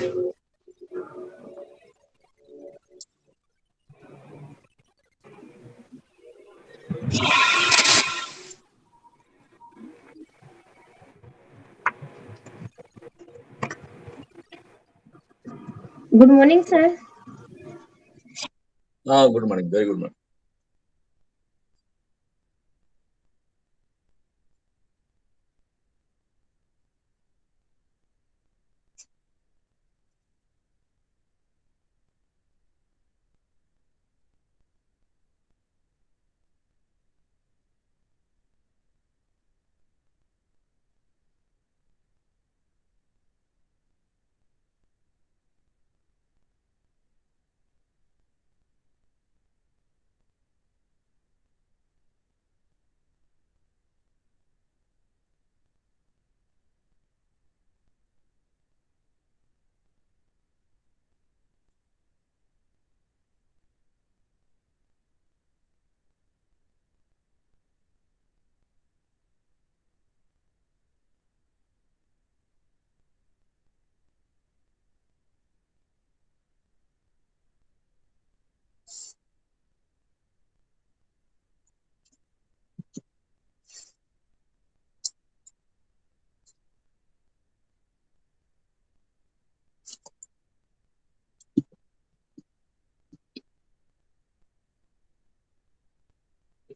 Good morning, sir. Good morning. Very good morning.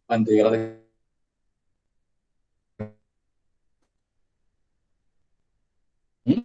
And the other. Hmm?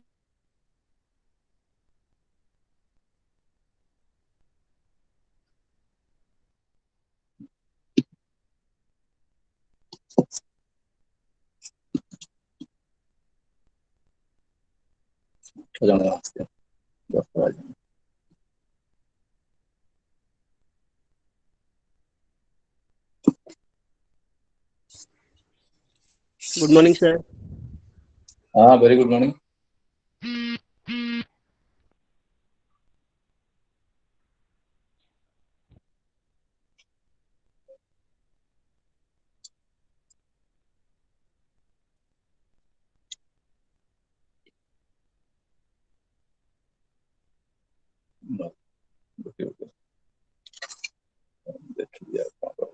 Good morning, sir. Very good morning. No. Okay, okay. That should be a problem.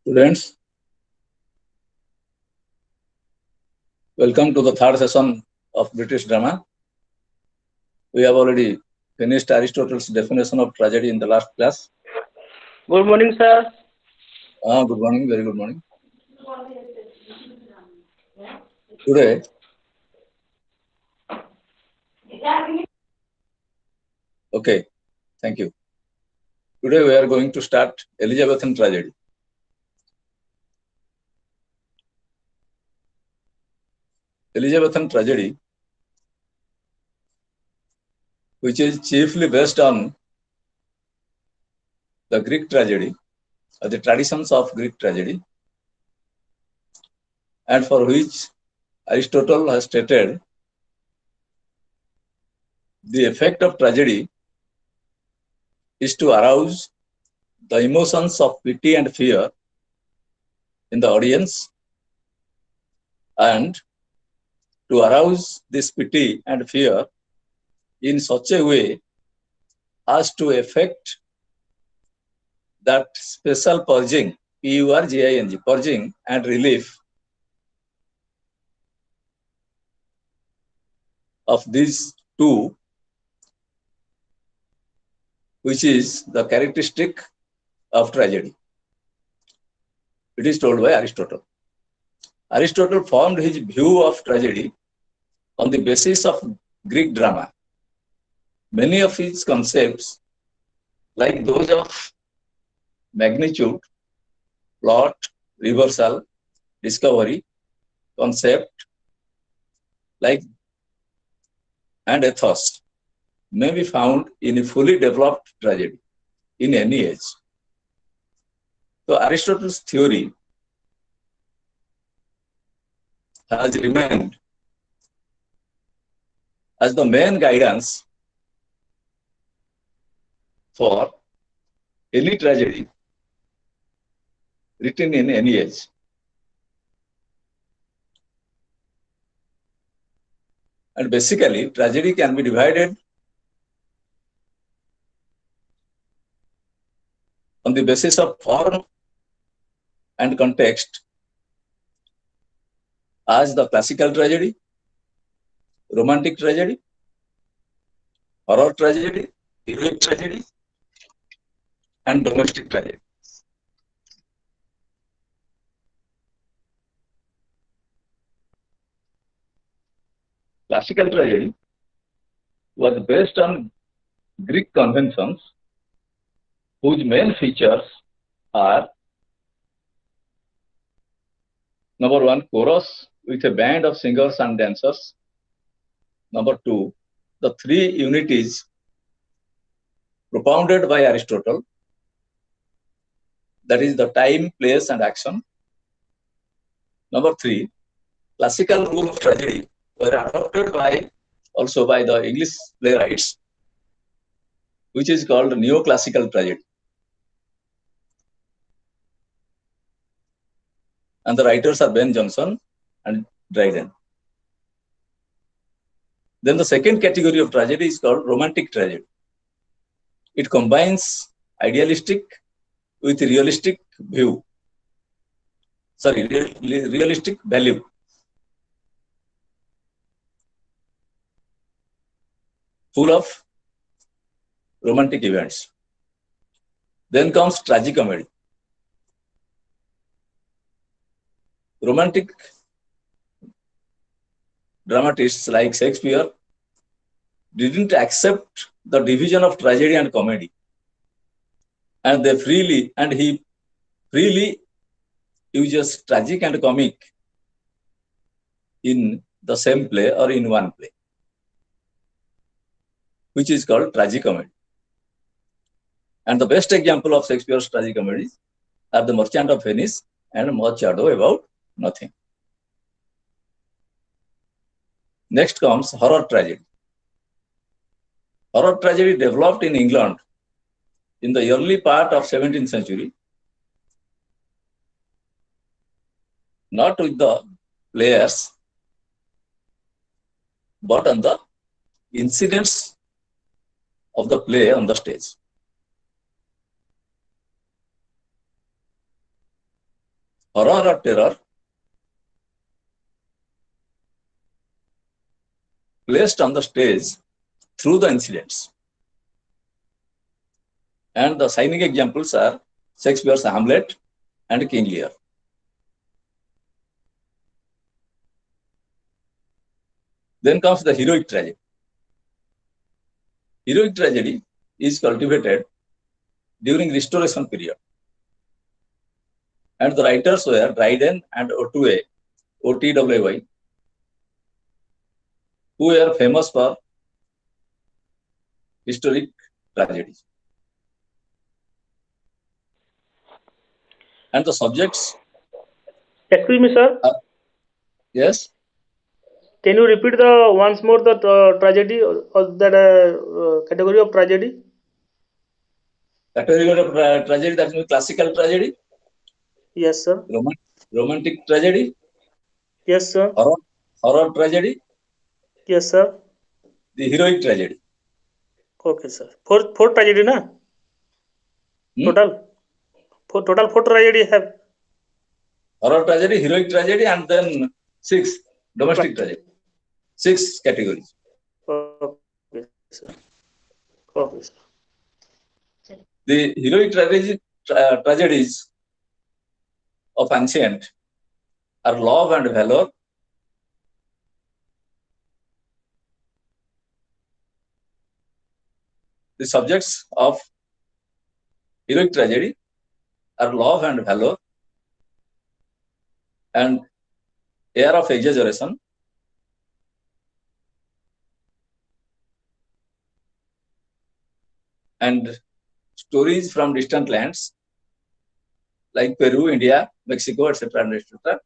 Students, welcome to the third session of British drama. We have already finished Aristotle's definition of tragedy in the last class. Good morning, sir. Good morning, very good morning. Today, okay, thank you. Today we are going to start Elizabethan tragedy. Elizabethan tragedy, which is chiefly based on the Greek tragedy, or the traditions of Greek tragedy, and for which Aristotle has stated the effect of tragedy is to arouse the emotions of pity and fear in the audience, and to arouse this pity and fear in such a way as to effect that special purging, P-U-R-G-I-N-G, purging and relief of these two, which is the characteristic of tragedy. It is told by Aristotle. Aristotle formed his view of tragedy on the basis of Greek drama. Many of his concepts, like those of magnitude, plot, reversal, discovery, concept, like and ethos, may be found in a fully developed tragedy in any age. So Aristotle's theory has remained as the main guidance for any tragedy written in any age. And basically, tragedy can be divided on the basis of form and context as the classical tragedy, romantic tragedy, horror tragedy, heroic tragedy, and domestic tragedy. Classical tragedy was based on Greek conventions whose main features are: number one, chorus with a band of singers and dancers. Number two, the three unities propounded by Aristotle, that is the time, place, and action. Number three, classical rule of tragedy were adopted also by the English playwrights, which is called neoclassical tragedy. And the writers are Ben Jonson and Dryden. Then the second category of tragedy is called romantic tragedy. It combines idealistic with realistic realistic value. Full of romantic events. Then comes tragicomedy. Romantic dramatists like Shakespeare didn't accept the division of tragedy and comedy, and he freely uses tragic and comic in the same play or in one play, which is called tragicomedy. And the best example of Shakespeare's tragicomedies are The Merchant of Venice and Much Ado About Nothing. Next comes horror tragedy. Horror tragedy developed in England in the early part of 17th century, not with the players, but on the incidents of the play on the stage. Horror or terror placed on the stage through the incidents. And the shining examples are Shakespeare's Hamlet and King Lear. Then comes the heroic tragedy. Heroic tragedy is cultivated during Restoration period. And the writers were Dryden and Otway, O-T-W-Y, who were famous for historic tragedies. And the subjects. Excuse me, sir. Yes. Can you repeat once more the tragedy or that category of tragedy? Category of tragedy, that means classical tragedy. Yes, sir. Romantic tragedy. Yes, sir. Horror tragedy. Yes, sir. The heroic tragedy. Okay, sir. Four tragedy, na? Total 4 tragedy have. Horror tragedy, heroic tragedy, and then 6 domestic tragedy. 6 categories. Okay, sir. Okay, sir. The heroic tragedies of ancient are love and valor, the subjects of heroic tragedy are love and valor and air of exaggeration, and stories from distant lands like Peru, India, Mexico, etc. etc.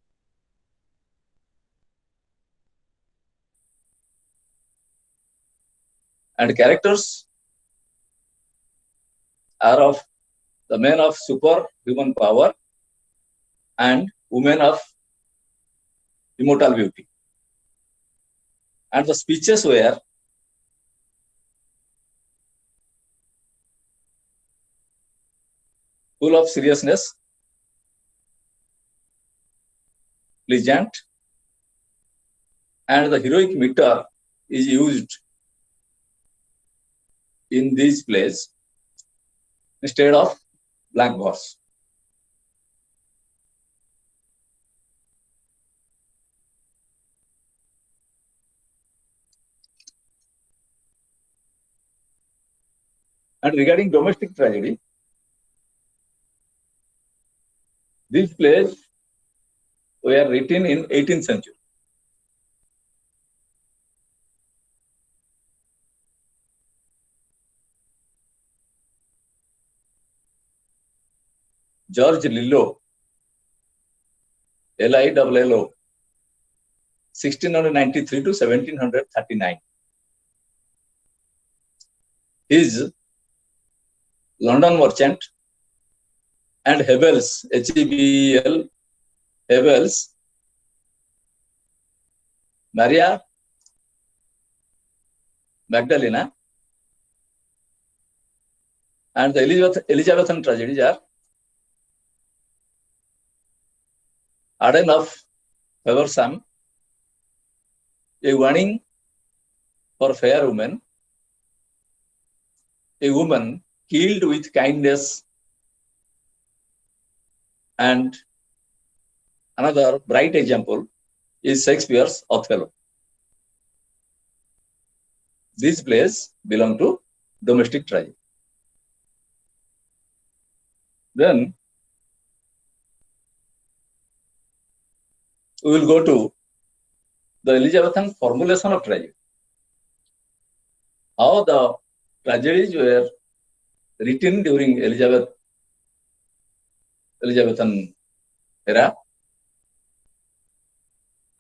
And characters are of the men of superhuman power and women of immortal beauty. And the speeches were full of seriousness, pleasant, and the heroic meter is used in these plays instead of blank verse. And regarding domestic tragedy, these plays were written in 18th century. George Lillo, Lillo, 1693 to 1739. His London Merchant and Hebel's, Hebel, Hebel's, Maria Magdalena, and the Elizabethan tragedies are Arden of Feversam, a warning for fair women, a woman killed with kindness, and another bright example is Shakespeare's Othello. These plays belong to domestic tragedy. Then we will go to the Elizabethan formulation of tragedy. How the tragedies were written during Elizabethan era,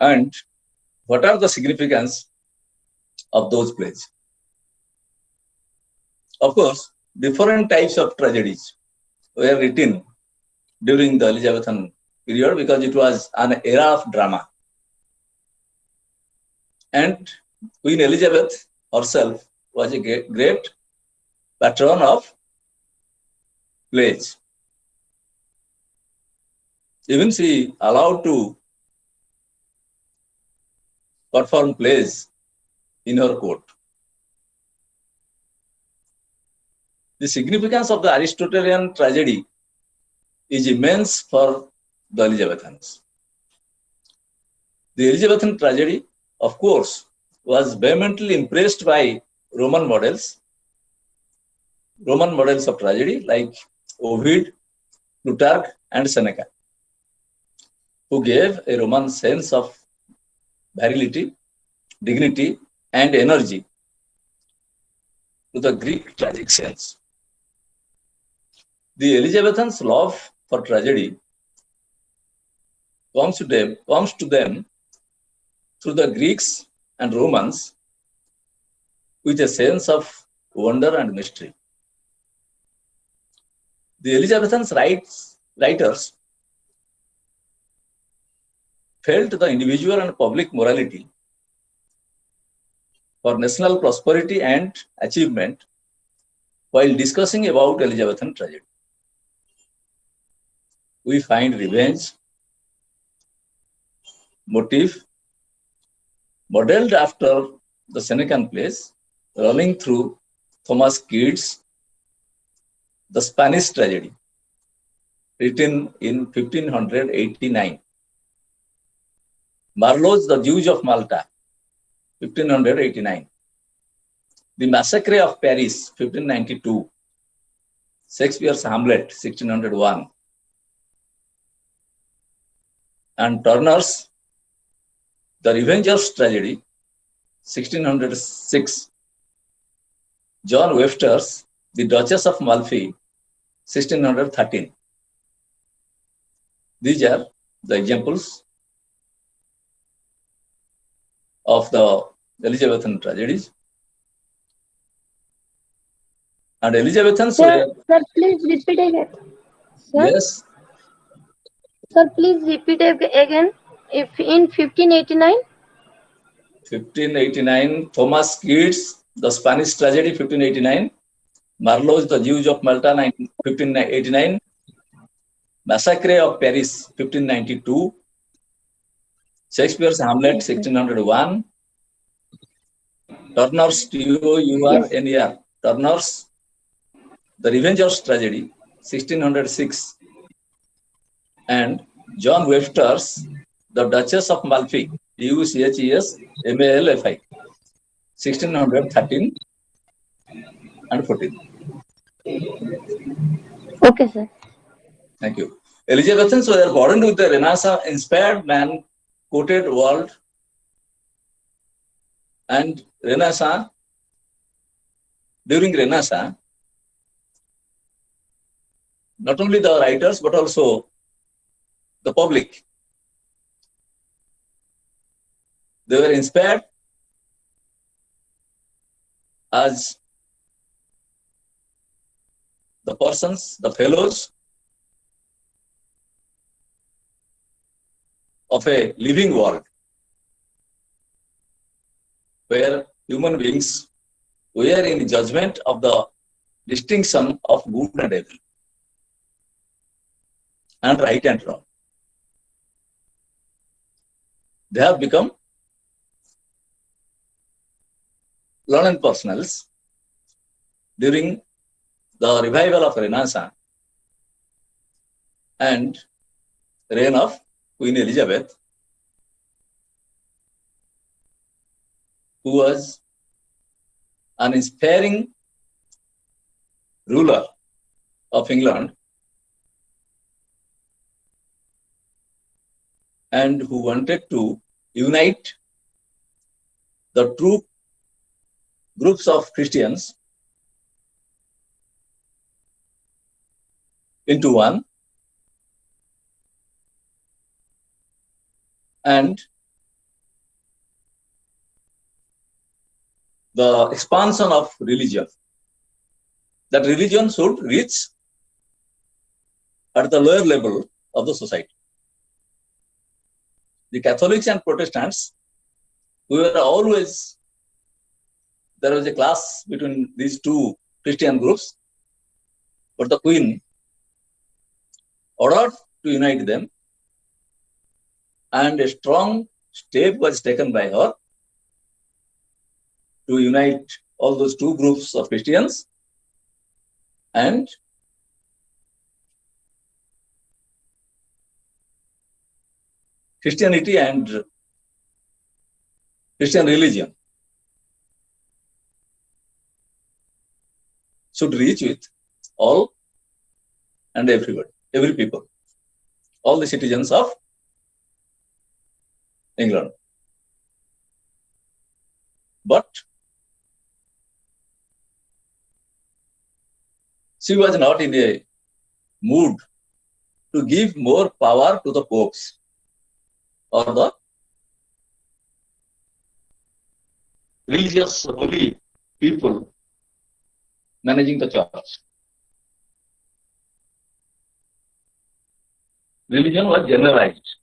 and what are the significance of those plays. Of course, different types of tragedies were written during the Elizabethan period because it was an era of drama. And Queen Elizabeth herself was a great patron of plays. Even she allowed to perform plays in her court. The significance of the Aristotelian tragedy is immense for the Elizabethans. The Elizabethan tragedy, of course, was vehemently impressed by Roman models of tragedy like Ovid, Plutarch, and Seneca, who gave a Roman sense of virility, dignity, and energy to the Greek tragic sense. The Elizabethans' love for tragedy comes to them through the Greeks and Romans with a sense of wonder and mystery. The Elizabethans' writers felt the individual and public morality for national prosperity and achievement while discussing about Elizabethan tragedy. We find revenge motif modeled after the Senecan plays running through Thomas Kyd's The Spanish Tragedy, written in 1589. Marlowe's The Jews of Malta, 1589. The Massacre of Paris, 1592. Shakespeare's Hamlet, 1601. And Turner's The Revenger's Tragedy, 1606. John Webster's The Duchess of Malfi, 1613. These are the examples of the Elizabethan tragedies. And Elizabethans Sir, please repeat again. Sir? Yes. Sir, please repeat again. If in 1589? 1589, Thomas Kyd's The Spanish Tragedy, 1589. Marlowe's The Jews of Malta, 1589. Massacre of Paris, 1592. Shakespeare's Hamlet, 1601. Turner's T-O-U-R-N-E-R. Turner's The Revenger's Tragedy, 1606. And John Webster's The Duchess of Malfi, D-U-C-H-E-S-M-A-L-F-I, 1613 and 14. Okay, sir. Thank you. Elizabethans were burdened with the Renaissance-inspired man-quoted world, and during Renaissance, not only the writers but also the public, they were inspired as the persons, the fellows of a living world where human beings were in judgment of the distinction of good and evil and right and wrong. They have become learned personals during the revival of Renaissance and reign of Queen Elizabeth, who was an inspiring ruler of England and who wanted to unite the two groups of Christians into one, and the expansion of religion. That religion should reach at the lower level of the society. The Catholics and Protestants, we were always, there was a clash between these two Christian groups, but the Queen ordered to unite them, and a strong step was taken by her to unite all those two groups of Christians, and Christianity and Christian religion should reach with all and everybody, every people, all the citizens of England. But she was not in a mood to give more power to the popes or the religious holy people managing the church. Religion was generalized,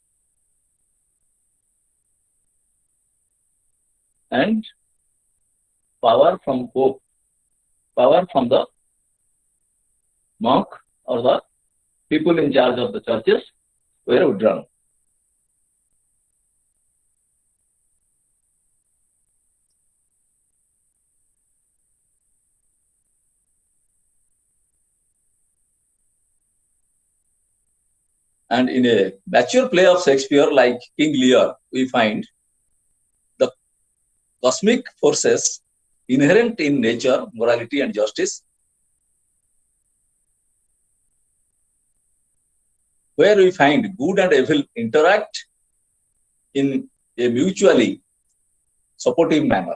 and power from pope, power from the monk or the people in charge of the churches were withdrawn. And in a mature play of Shakespeare like King Lear, we find the cosmic forces inherent in nature, morality and justice, where we find good and evil interact in a mutually supportive manner.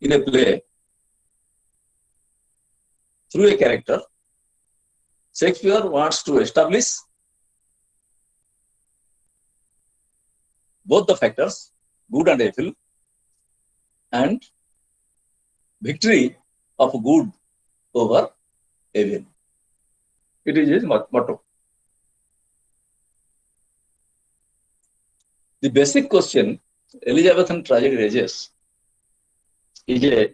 In a play, through a character, Shakespeare wants to establish both the factors, good and evil, and victory of good over evil. It is his motto. The basic question Elizabethan tragedy raises is a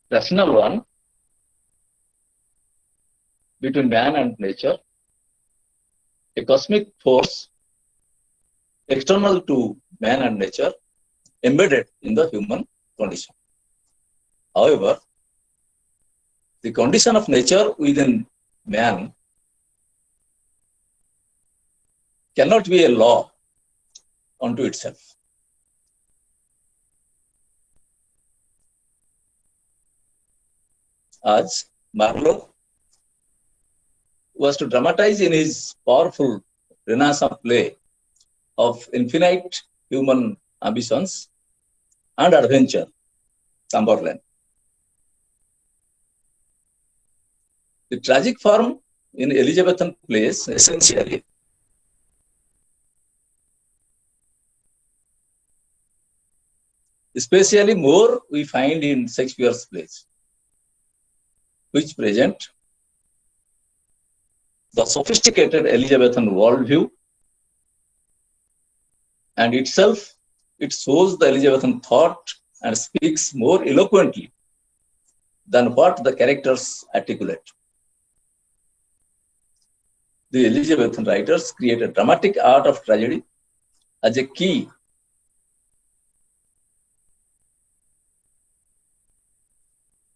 rational one between man and nature, a cosmic force external to man and nature embedded in the human condition. However, the condition of nature within man cannot be a law unto itself. As Marlowe was to dramatize in his powerful Renaissance play of infinite human ambitions and adventure, Cumberland. The tragic form in Elizabethan plays essentially especially more we find in Shakespeare's plays, which present the sophisticated Elizabethan worldview, and itself it shows the Elizabethan thought and speaks more eloquently than what the characters articulate. The Elizabethan writers create a dramatic art of tragedy as a key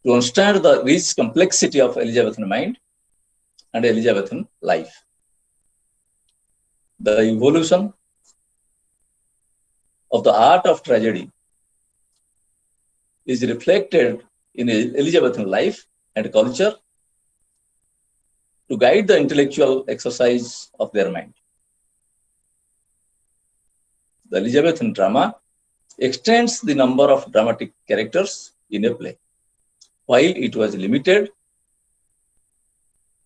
to understand the rich complexity of Elizabethan mind and Elizabethan life. The evolution of the art of tragedy is reflected in Elizabethan life and culture to guide the intellectual exercise of their mind. The Elizabethan drama extends the number of dramatic characters in a play, while it was limited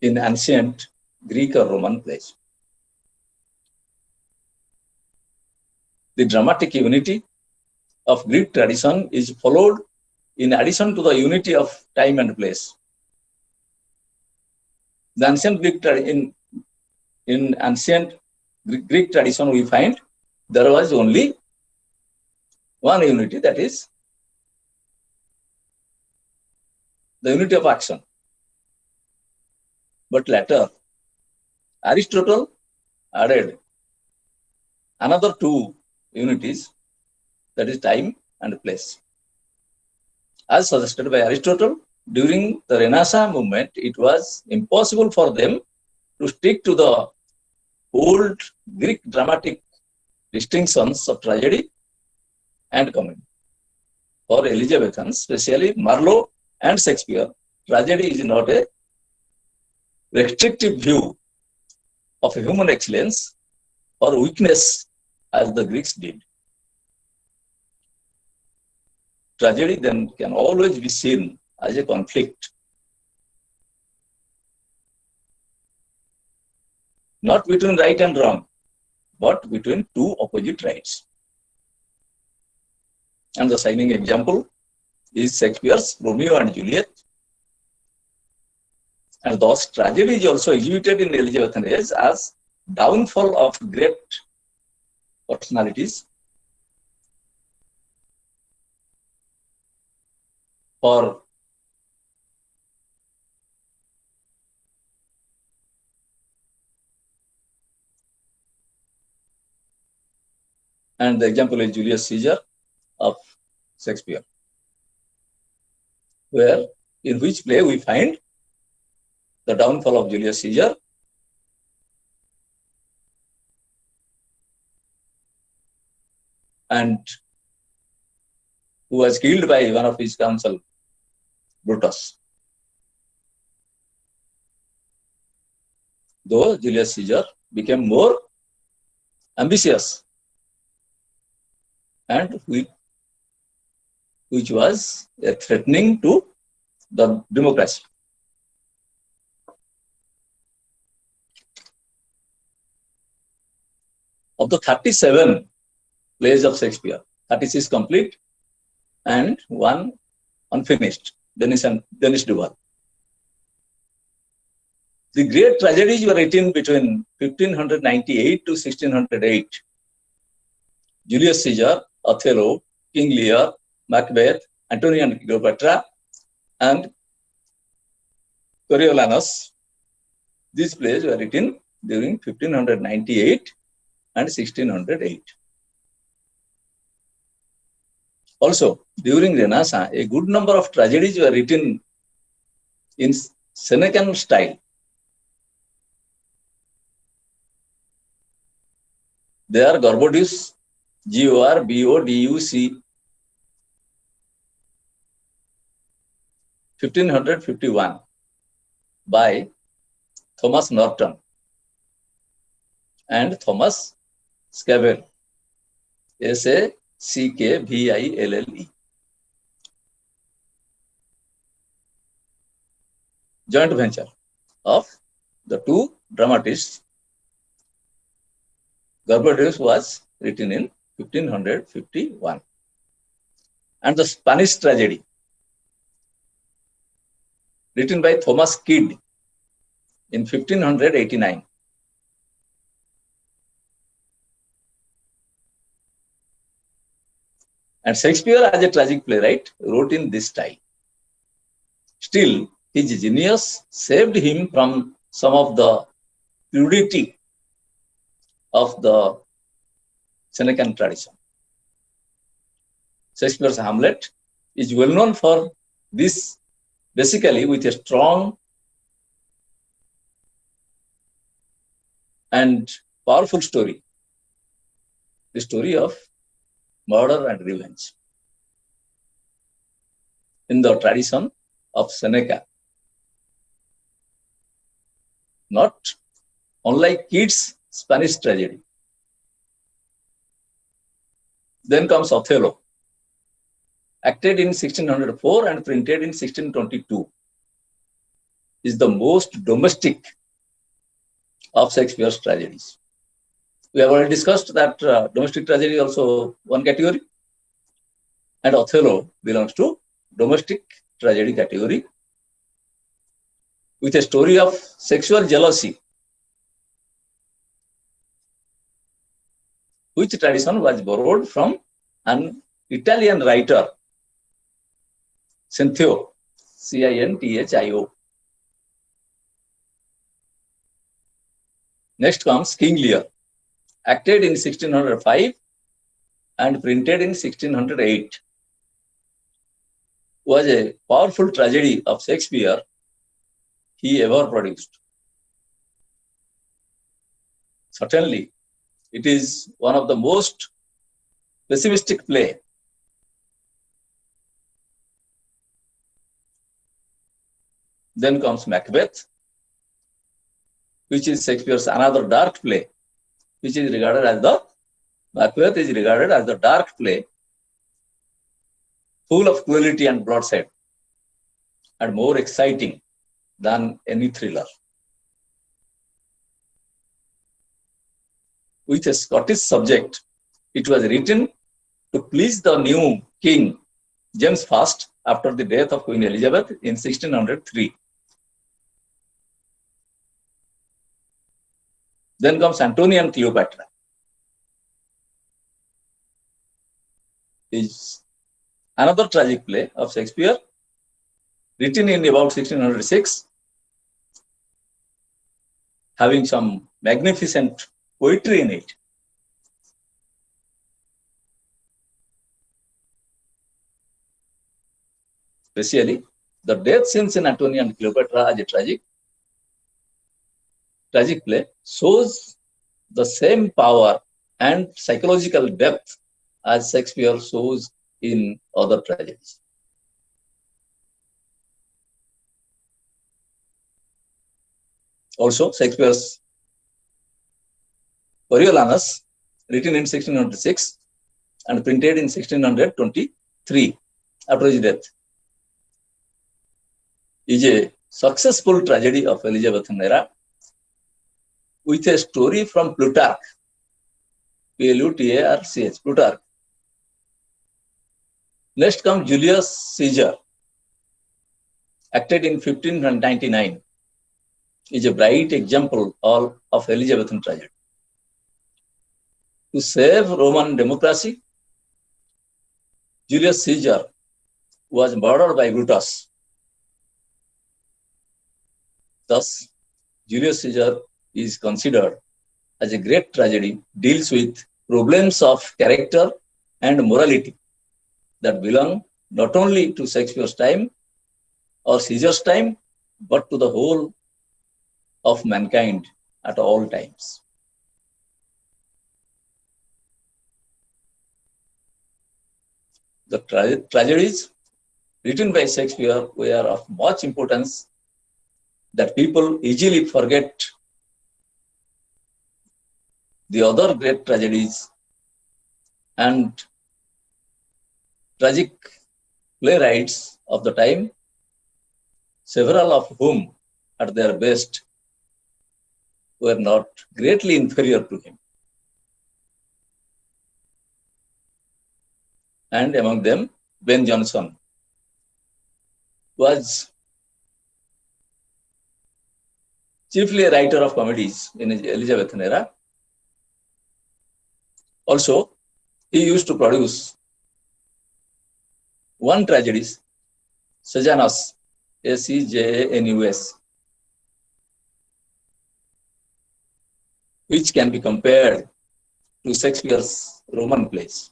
in ancient Greek or Roman plays. The dramatic unity of Greek tradition is followed in addition to the unity of time and place. The ancient in ancient Greek tradition we find there was only one unity, that is the unity of action. But later, Aristotle added another two unities, that is time and place. As suggested by Aristotle, during the Renaissance movement, it was impossible for them to stick to the old Greek dramatic distinctions of tragedy and comedy. For Elizabethans, especially Marlowe and Shakespeare, tragedy is not a restrictive view of human excellence or weakness as the Greeks did. Tragedy then can always be seen as a conflict, not between right and wrong, but between two opposite rights. And the shining example is Shakespeare's Romeo and Juliet. And thus, tragedy is also exhibited in Elizabethan age as downfall of great personalities for and the example is Julius Caesar of Shakespeare, where in which play we find the downfall of Julius Caesar and who was killed by one of his counsel, Brutus. Though Julius Caesar became more ambitious and which was threatening to the democracy. Of the 37 plays of Shakespeare, 36 complete and one unfinished, Denis Duval. The great tragedies were written between 1598 to 1608. Julius Caesar, Othello, King Lear, Macbeth, Antony and Cleopatra, and Coriolanus. These plays were written during 1598 and 1608. Also, during Renaissance, a good number of tragedies were written in Senecan style. They are Gorboduc, Gorboduc, 1551 by Thomas Norton and Thomas Scavell, Sackville. Joint venture of the two dramatists. Gorboduc was written in 1551. And the Spanish tragedy, written by Thomas Kidd in 1589. And Shakespeare, as a tragic playwright, wrote in this style. Still, his genius saved him from some of the crudity of the Senecan tradition. Shakespeare's Hamlet is well known for this, basically with a strong and powerful story, the story of murder and revenge in the tradition of Seneca. Not unlike Kidd's Spanish tragedy. Then comes Othello, acted in 1604 and printed in 1622, is the most domestic of Shakespeare's tragedies. We have already discussed that domestic tragedy is also one category, and Othello belongs to domestic tragedy category, with a story of sexual jealousy, which tradition was borrowed from an Italian writer, Cinthio, Cinthio. Next comes King Lear, acted in 1605 and printed in 1608, was a powerful tragedy of Shakespeare he ever produced. Certainly, it is one of the most pessimistic play. Then comes Macbeth, which is Shakespeare's another dark play, which is regarded as the Macbeth is regarded as the dark play, full of cruelty and bloodshed, and more exciting than any thriller. With a Scottish subject, it was written to please the new king, James I, after the death of Queen Elizabeth in 1603. Then comes Antony and Cleopatra. Is another tragic play of Shakespeare, written in about 1606, having some magnificent poetry in it. Especially, the death scenes in Antony and Cleopatra as a tragic play shows the same power and psychological depth as Shakespeare shows in other tragedies. Also, Shakespeare's Coriolanus, written in 1606 and printed in 1623 after his death, is a successful tragedy of Elizabethan era with a story from Plutarch, Plutarch. Plutarch. Next comes Julius Caesar, acted in 1599, is a bright example of Elizabethan tragedy. To save Roman democracy, Julius Caesar was murdered by Brutus. Thus, Julius Caesar is considered as a great tragedy, deals with problems of character and morality that belong not only to Shakespeare's time or Caesar's time, but to the whole of mankind at all times. The tragedies written by Shakespeare were of much importance that people easily forget the other great tragedies and tragic playwrights of the time, several of whom at their best were not greatly inferior to him. And among them, Ben Jonson was chiefly a writer of comedies in the Elizabethan era. Also, he used to produce one tragedy, Sejanus, Sejanus, which can be compared to Shakespeare's Roman plays.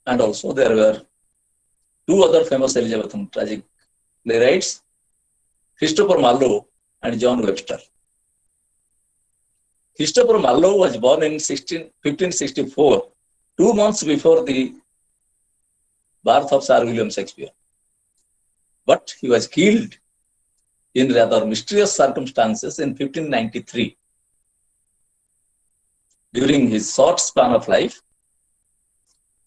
And also there were two other famous Elizabethan tragic playwrights, Christopher Marlowe and John Webster. Christopher Marlowe was born in 1564, 2 months before the birth of Sir William Shakespeare. But he was killed in rather mysterious circumstances in 1593. During his short span of life,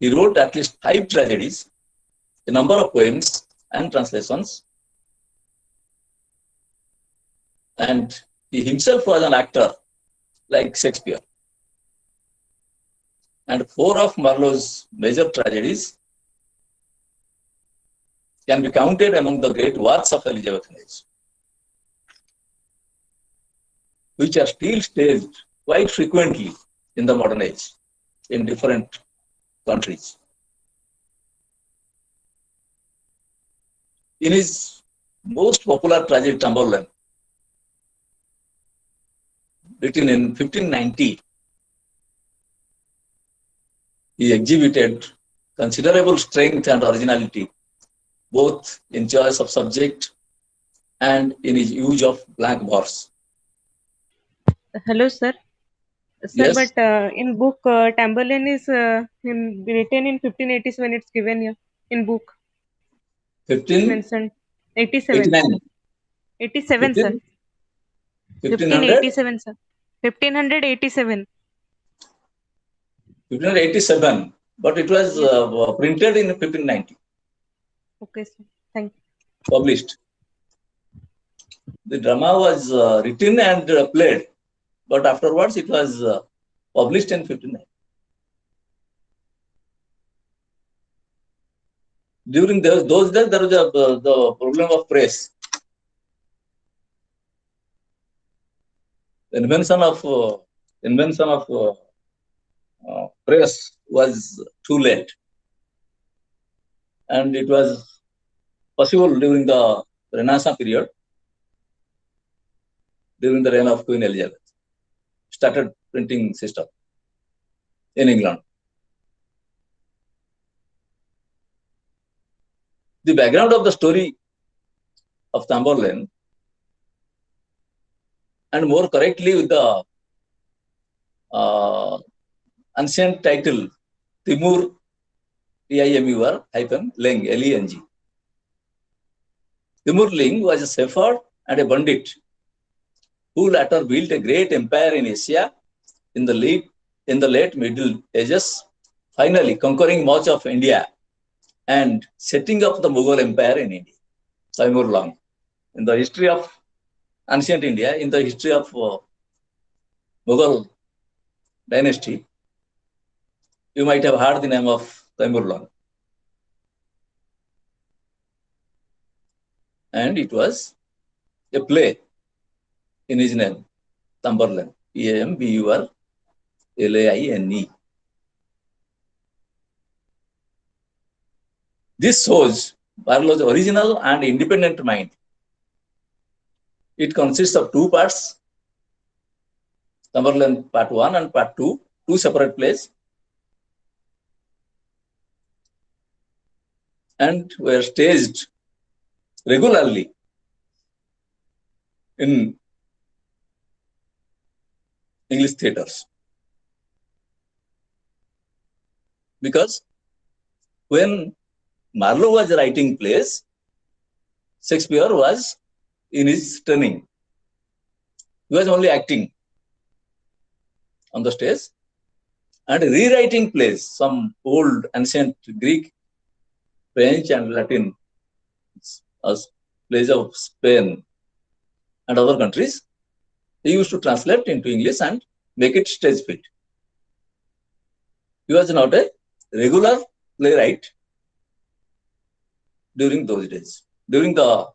he wrote at least 5 tragedies, a number of poems and translations, and he himself was an actor like Shakespeare. And 4 of Marlowe's major tragedies can be counted among the great works of Elizabethan age, which are still staged quite frequently in the modern age in different countries. In his most popular tragedy, Tamburlaine, written in 1590, he exhibited considerable strength and originality, both in choice of subject and in his use of blank verse. Hello, sir. Sir, Yes. but in book Tamburlaine is written in 1587. It's given here in book. It's mentioned 87. 1589. 87, sir. 1500? 1587, sir. 1587. 1587, but it was Yes. printed in 1590, Okay, sir. Thank you. published. The drama was written and played, but afterwards it was published in 1590. During those days, there was the problem of press. The invention of press was too late, and it was possible during the Renaissance period, during the reign of Queen Elizabeth, started printing system in England. The background of the story of Tamburlaine, and more correctly with the ancient title Timur, Timur hyphen Leng, Leng. Timur Leng was a shepherd and a bandit who later built a great empire in Asia in the late Middle Ages, finally conquering much of India and setting up the Mughal Empire in India. Timur Leng. In the history of ancient India, in the history of Mughal dynasty, you might have heard the name of Timur Leng. And it was a play in his name, Tamburlaine, Tamburlaine. This shows Marlowe's original and independent mind. It consists of two parts, Cumberland Part 1 and Part 2, two separate plays, and were staged regularly in English theatres. Because when Marlowe was writing plays, Shakespeare was in his training. He was only acting on the stage and rewriting plays, some old ancient Greek, French, and Latin as plays of Spain and other countries. He used to translate into English and make it stage fit. He was not a regular playwright during those days, during the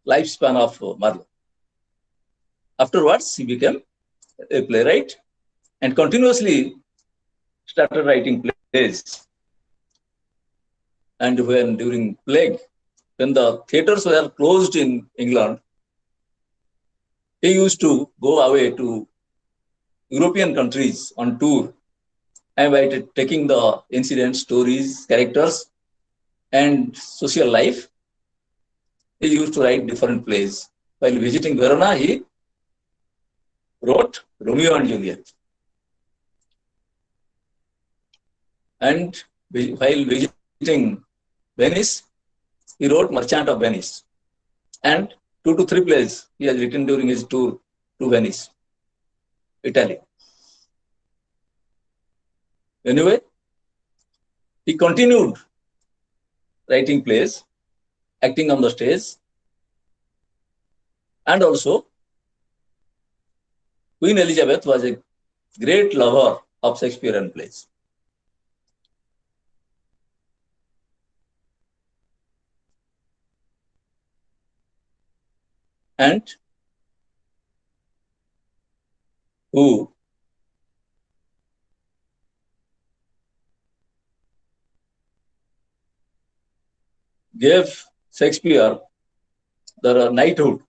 lifespan of Marlowe. Afterwards, he became a playwright and continuously started writing plays. And when during plague, when the theatres were closed in England, he used to go away to European countries on tour, and by taking the incidents, stories, characters, and social life, he used to write different plays. While visiting Verona, he wrote Romeo and Juliet. And while visiting Venice, he wrote Merchant of Venice. And 2 to 3 plays he has written during his tour to Venice, Italy. Anyway, he continued writing plays, acting on the stage, and also Queen Elizabeth was a great lover of Shakespearean plays. And who gave Shakespeare the knighthood,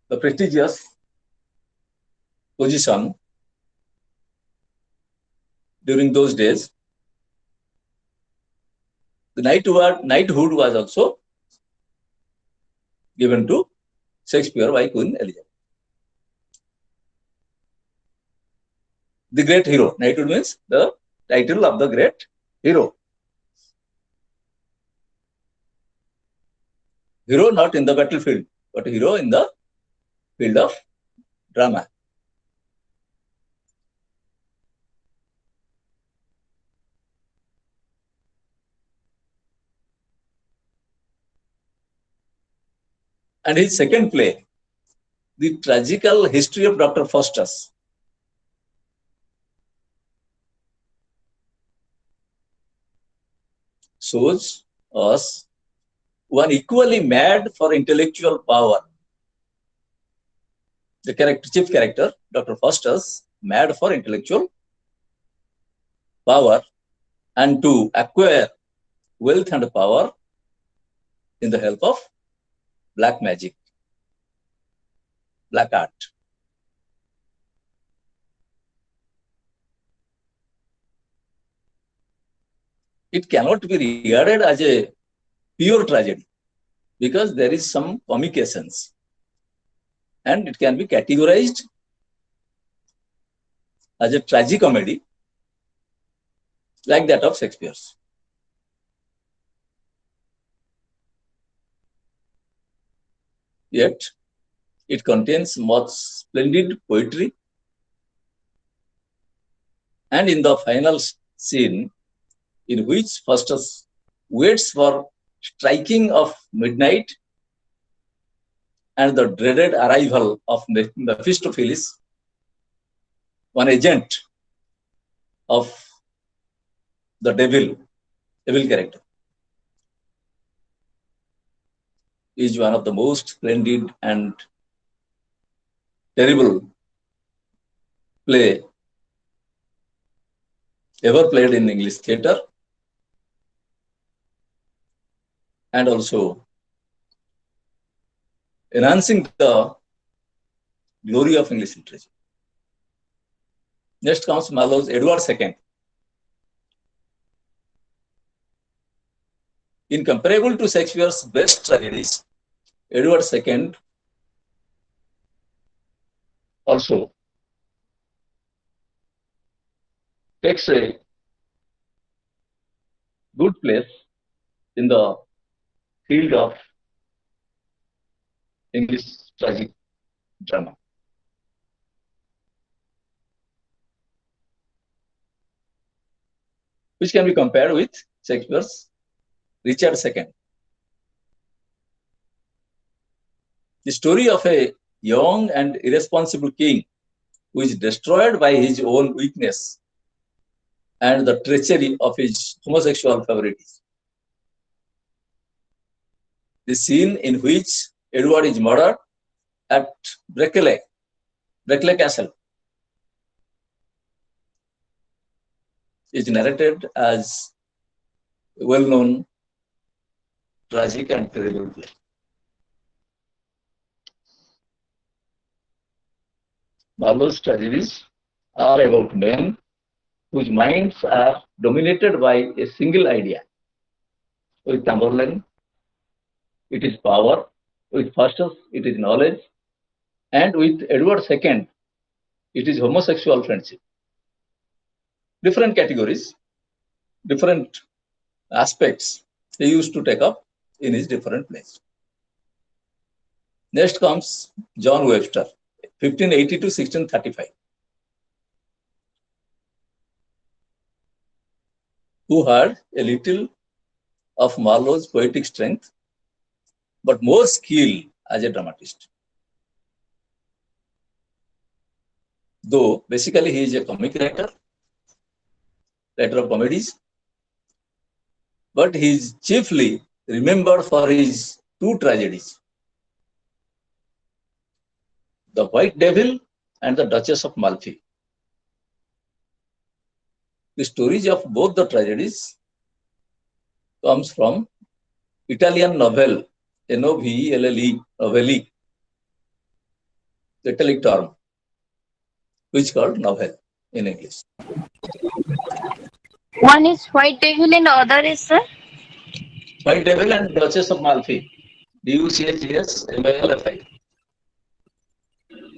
the prestigious position during those days. The knighthood was also given to Shakespeare by Queen Elizabeth. The great hero. Knighthood means the title of the great hero. Hero not in the battlefield, but hero in the field of drama. And his second play, The Tragical History of Dr. Faustus, shows us one equally mad for intellectual power. The chief character, Dr. Faustus, mad for intellectual power and to acquire wealth and power in the help of black magic, black art. It cannot be regarded as a pure tragedy because there is some comic essence, and it can be categorized as a tragicomedy like that of Shakespeare's. Yet, it contains much splendid poetry, and in the final scene, in which Faustus waits for striking of midnight and the dreaded arrival of Mephistopheles, one agent of the devil character, is one of the most splendid and terrible play ever played in English theatre, and also enhancing the glory of English literature. Next comes Marlowe's Edward II. Incomparable to Shakespeare's best tragedies, Edward II also takes a good place in the field of English tragic drama. Which can be compared with Shakespeare's Richard II. The story of a young and irresponsible king who is destroyed by his own weakness and the treachery of his homosexual favorites. The scene in which Edward is murdered at Breckley Castle is narrated as a well-known tragic and terrible play. Marlowe's tragedies are about men whose minds are dominated by a single idea. With Tamberlane, it is power. With Faustus, it is knowledge. And with Edward II, it is homosexual friendship. Different categories, different aspects he used to take up in his different plays. Next comes John Webster, 1580 to 1635, who had a little of Marlowe's poetic strength, but more skill as a dramatist. Though basically he is a comic writer of comedies, but he is chiefly remembered for his two tragedies, The White Devil and The Duchess of Malfi. The stories of both the tragedies comes from Italian novel, Novelle, novelli, the Italic term, which is called novel in English. One is White Devil and other is, sir? White Devil and Duchess of Malfi. Duchess,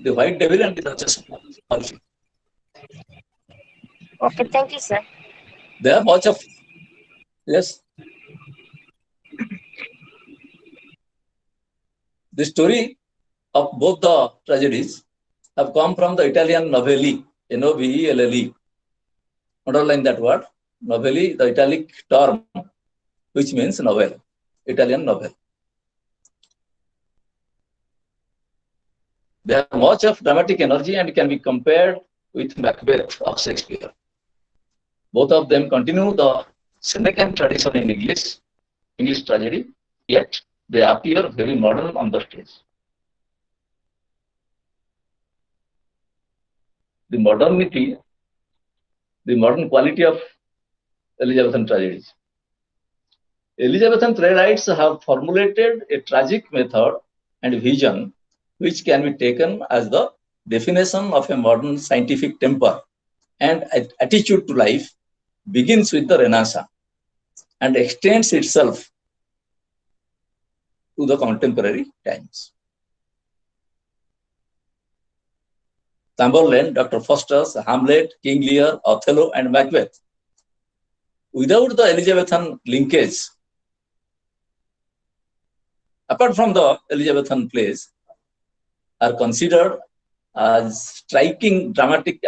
The White Devil and the Duchess of Malfi. Okay, thank you, sir. They are much of, yes. The story of both the tragedies have come from the Italian novelli, Novelle. Underline that word, novelli, the Italic term, which means novel, Italian novel. They have much of dramatic energy and can be compared with Macbeth of Shakespeare. Both of them continue the Senecan tradition in English tragedy, yet they appear very modern on the stage. The modern quality of Elizabethan tragedies. Elizabethan playwrights have formulated a tragic method and vision which can be taken as the definition of a modern scientific temper and attitude to life, begins with the Renaissance and extends itself to the contemporary times. Tamberlane, Dr. Faustus, Hamlet, King Lear, Othello, and Macbeth. Without the Elizabethan linkage, apart from the Elizabethan plays, are considered as striking dramatic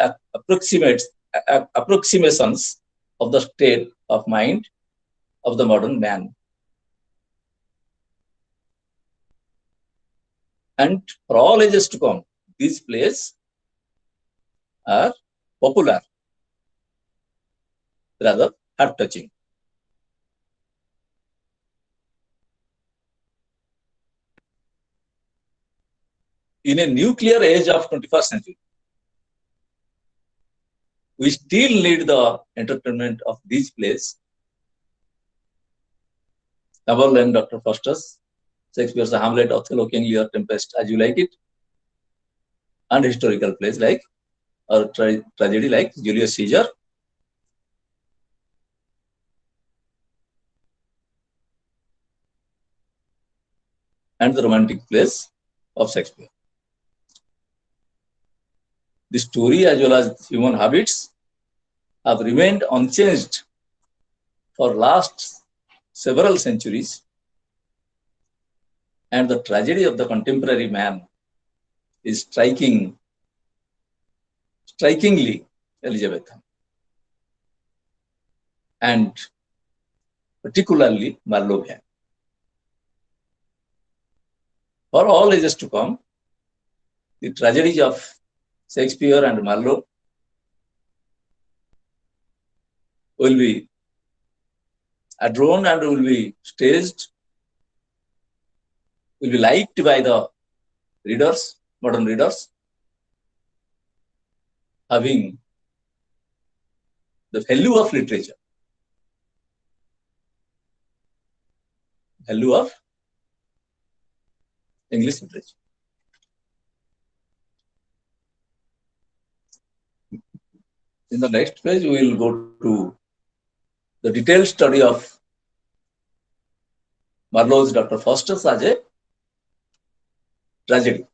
approximations of the state of mind of the modern man. And for all ages to come, these plays are popular, rather heart-touching. In a nuclear age of 21st century, we still need the entertainment of these plays. Tamberlane, Dr. Faustus, Shakespeare's Hamlet, Othello, King Lear, Tempest, As You Like It, and historical plays like or tragedy like Julius Caesar. And the romantic plays of Shakespeare. The story as well as human habits have remained unchanged for last several centuries, and the tragedy of the contemporary man is strikingly Elizabethan, and particularly Marlowean. For all ages to come, the tragedies of Shakespeare and Marlowe will be adorned and will be staged, will be liked by the readers, modern readers, having the value of literature, value of English literature. In the next page, we will go to the detailed study of Marlowe's Dr. Faustus as a tragedy.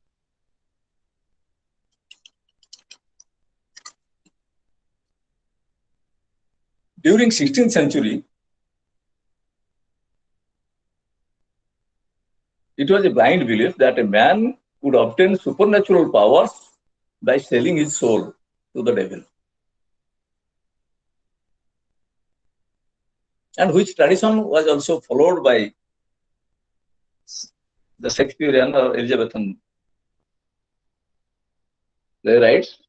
During 16th century, it was a blind belief that a man could obtain supernatural powers by selling his soul to the devil, and which tradition was also followed by the Shakespearean or Elizabethan playwrights,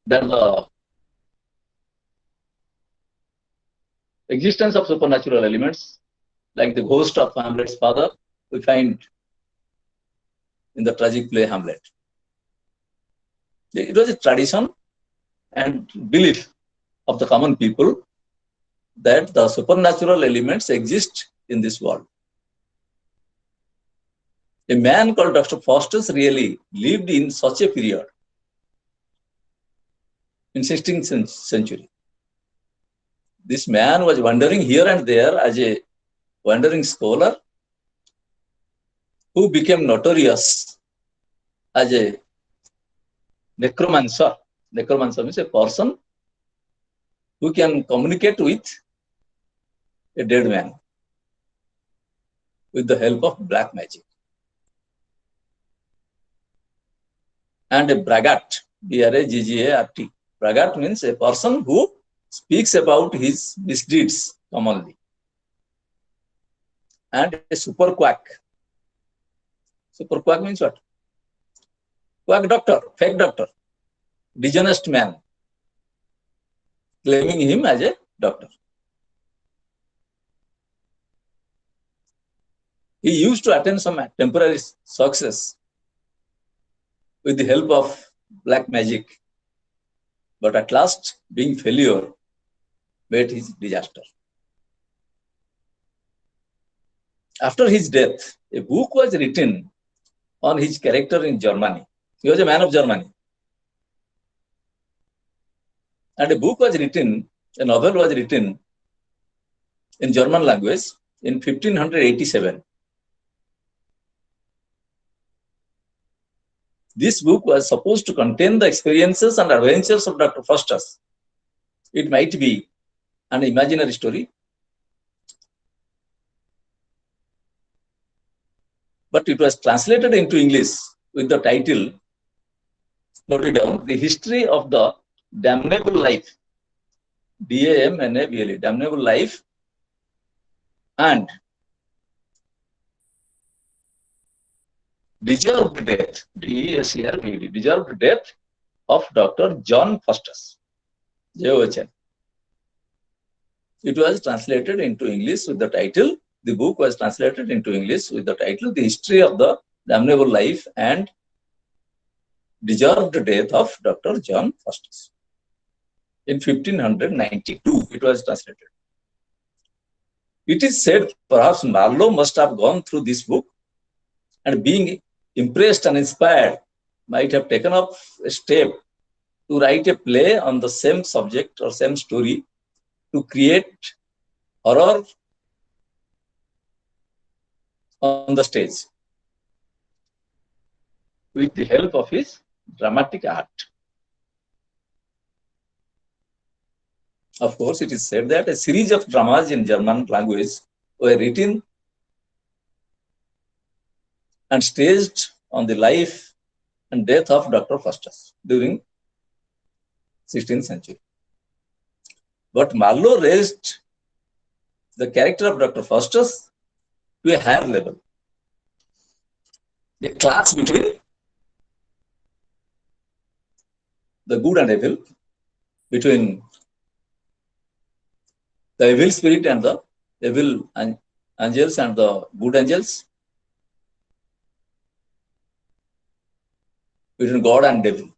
that the existence of supernatural elements, like the ghost of Hamlet's father, we find in the tragic play Hamlet. It was a tradition and belief of the common people that the supernatural elements exist in this world. A man called Dr. Faustus really lived in such a period in 16th century. This man was wandering here and there as a wandering scholar who became notorious as a necromancer. Necromancer means a person who can communicate with a dead man with the help of black magic. And a braggart, B-R-A-G-G-A-R-T. Braggart means a person who speaks about his misdeeds commonly. And a super quack. Super quack means what? Quack doctor, fake doctor, dishonest man, claiming him as a doctor. He used to attain some temporary success with the help of black magic, but at last, being failure, met his disaster. After his death, a book was written on his character in Germany. He was a man of Germany. And a book was written, a novel was written in German language in 1587. This book was supposed to contain the experiences and adventures of Dr. Faustus. It might be an imaginary story, but it was translated into English with the title, note it down, The History of the Damnable Life, D-A-M-N-A-B-L-E, Damnable Life, and Deserved Death, D-E-S-E-R-V-D, Deserved Death of Dr. John Faustus, J-O-H-N. It was translated into English with the title, the book was translated into English with the title, The History of the Damnable Life and Deserved Death of Dr. John Faustus. In 1592, it was translated. It is said perhaps Marlowe must have gone through this book and being impressed and inspired might have taken up a step to write a play on the same subject or same story to create horror on the stage with the help of his dramatic art. Of course, it is said that a series of dramas in German language were written and staged on the life and death of Dr. Faustus during 16th century. But Marlowe raised the character of Dr. Faustus to a higher level. A class between the good and evil, between the evil spirit and the evil angels and the good angels, between God and devil.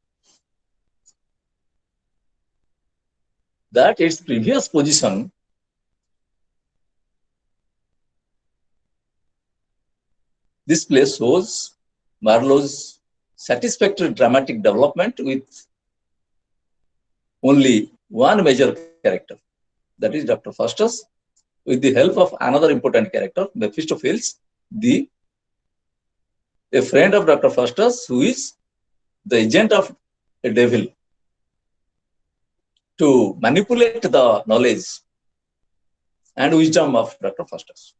That its previous position this play shows Marlowe's satisfactory dramatic development with only one major character, that is Dr. Faustus, with the help of another important character, Mephistopheles, a friend of Dr. Faustus, who is the agent of a devil to manipulate the knowledge and wisdom of Dr. Faustus,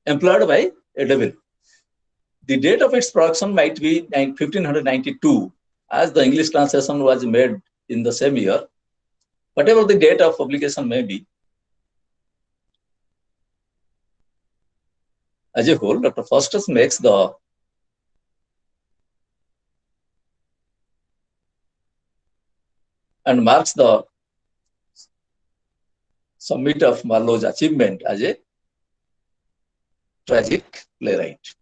employed by a devil. The date of its production might be 1592, as the English translation was made in the same year. Whatever the date of publication may be, as a whole, Dr. Faustus makes the and marks the summit of Marlowe's achievement as a tragic playwright.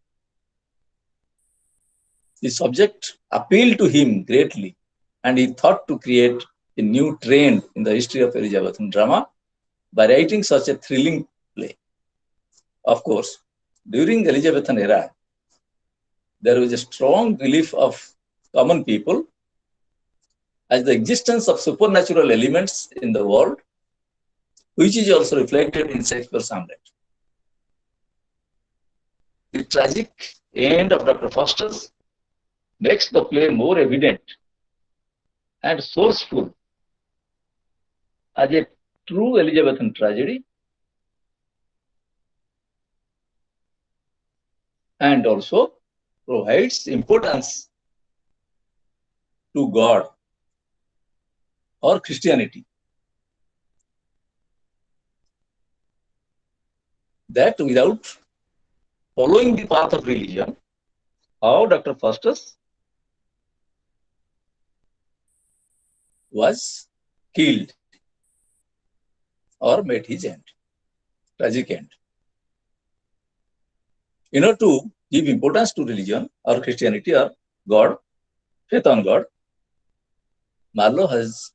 The subject appealed to him greatly, and he thought to create a new trend in the history of Elizabethan drama by writing such a thrilling play. Of course, during Elizabethan era, there was a strong belief of common people as the existence of supernatural elements in the world, which is also reflected in Shakespeare's Hamlet. The tragic end of Dr. Faustus makes the play more evident and sourceful as a true Elizabethan tragedy, and also provides importance to God or Christianity. That without following the path of religion, how Dr. Faustus was killed or met his end, tragic end. In order to give importance to religion or Christianity or God, faith on God, Marlowe has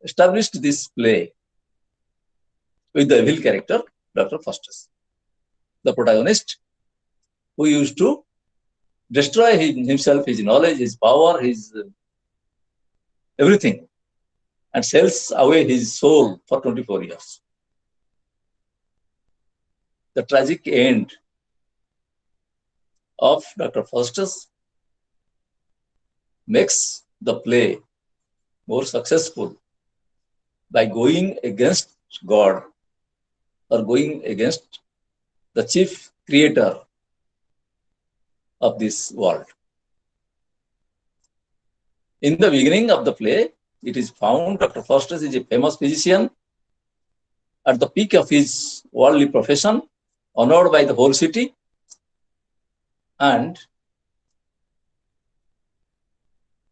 established this play with the evil character, Dr. Faustus, the protagonist who used to destroy himself, his knowledge, his power, his everything, and sells away his soul for 24 years. The tragic end of Dr. Faustus makes the play more successful by going against God or going against the chief creator of this world. In the beginning of the play, it is found Dr. Faustus is a famous physician at the peak of his worldly profession, honored by the whole city, and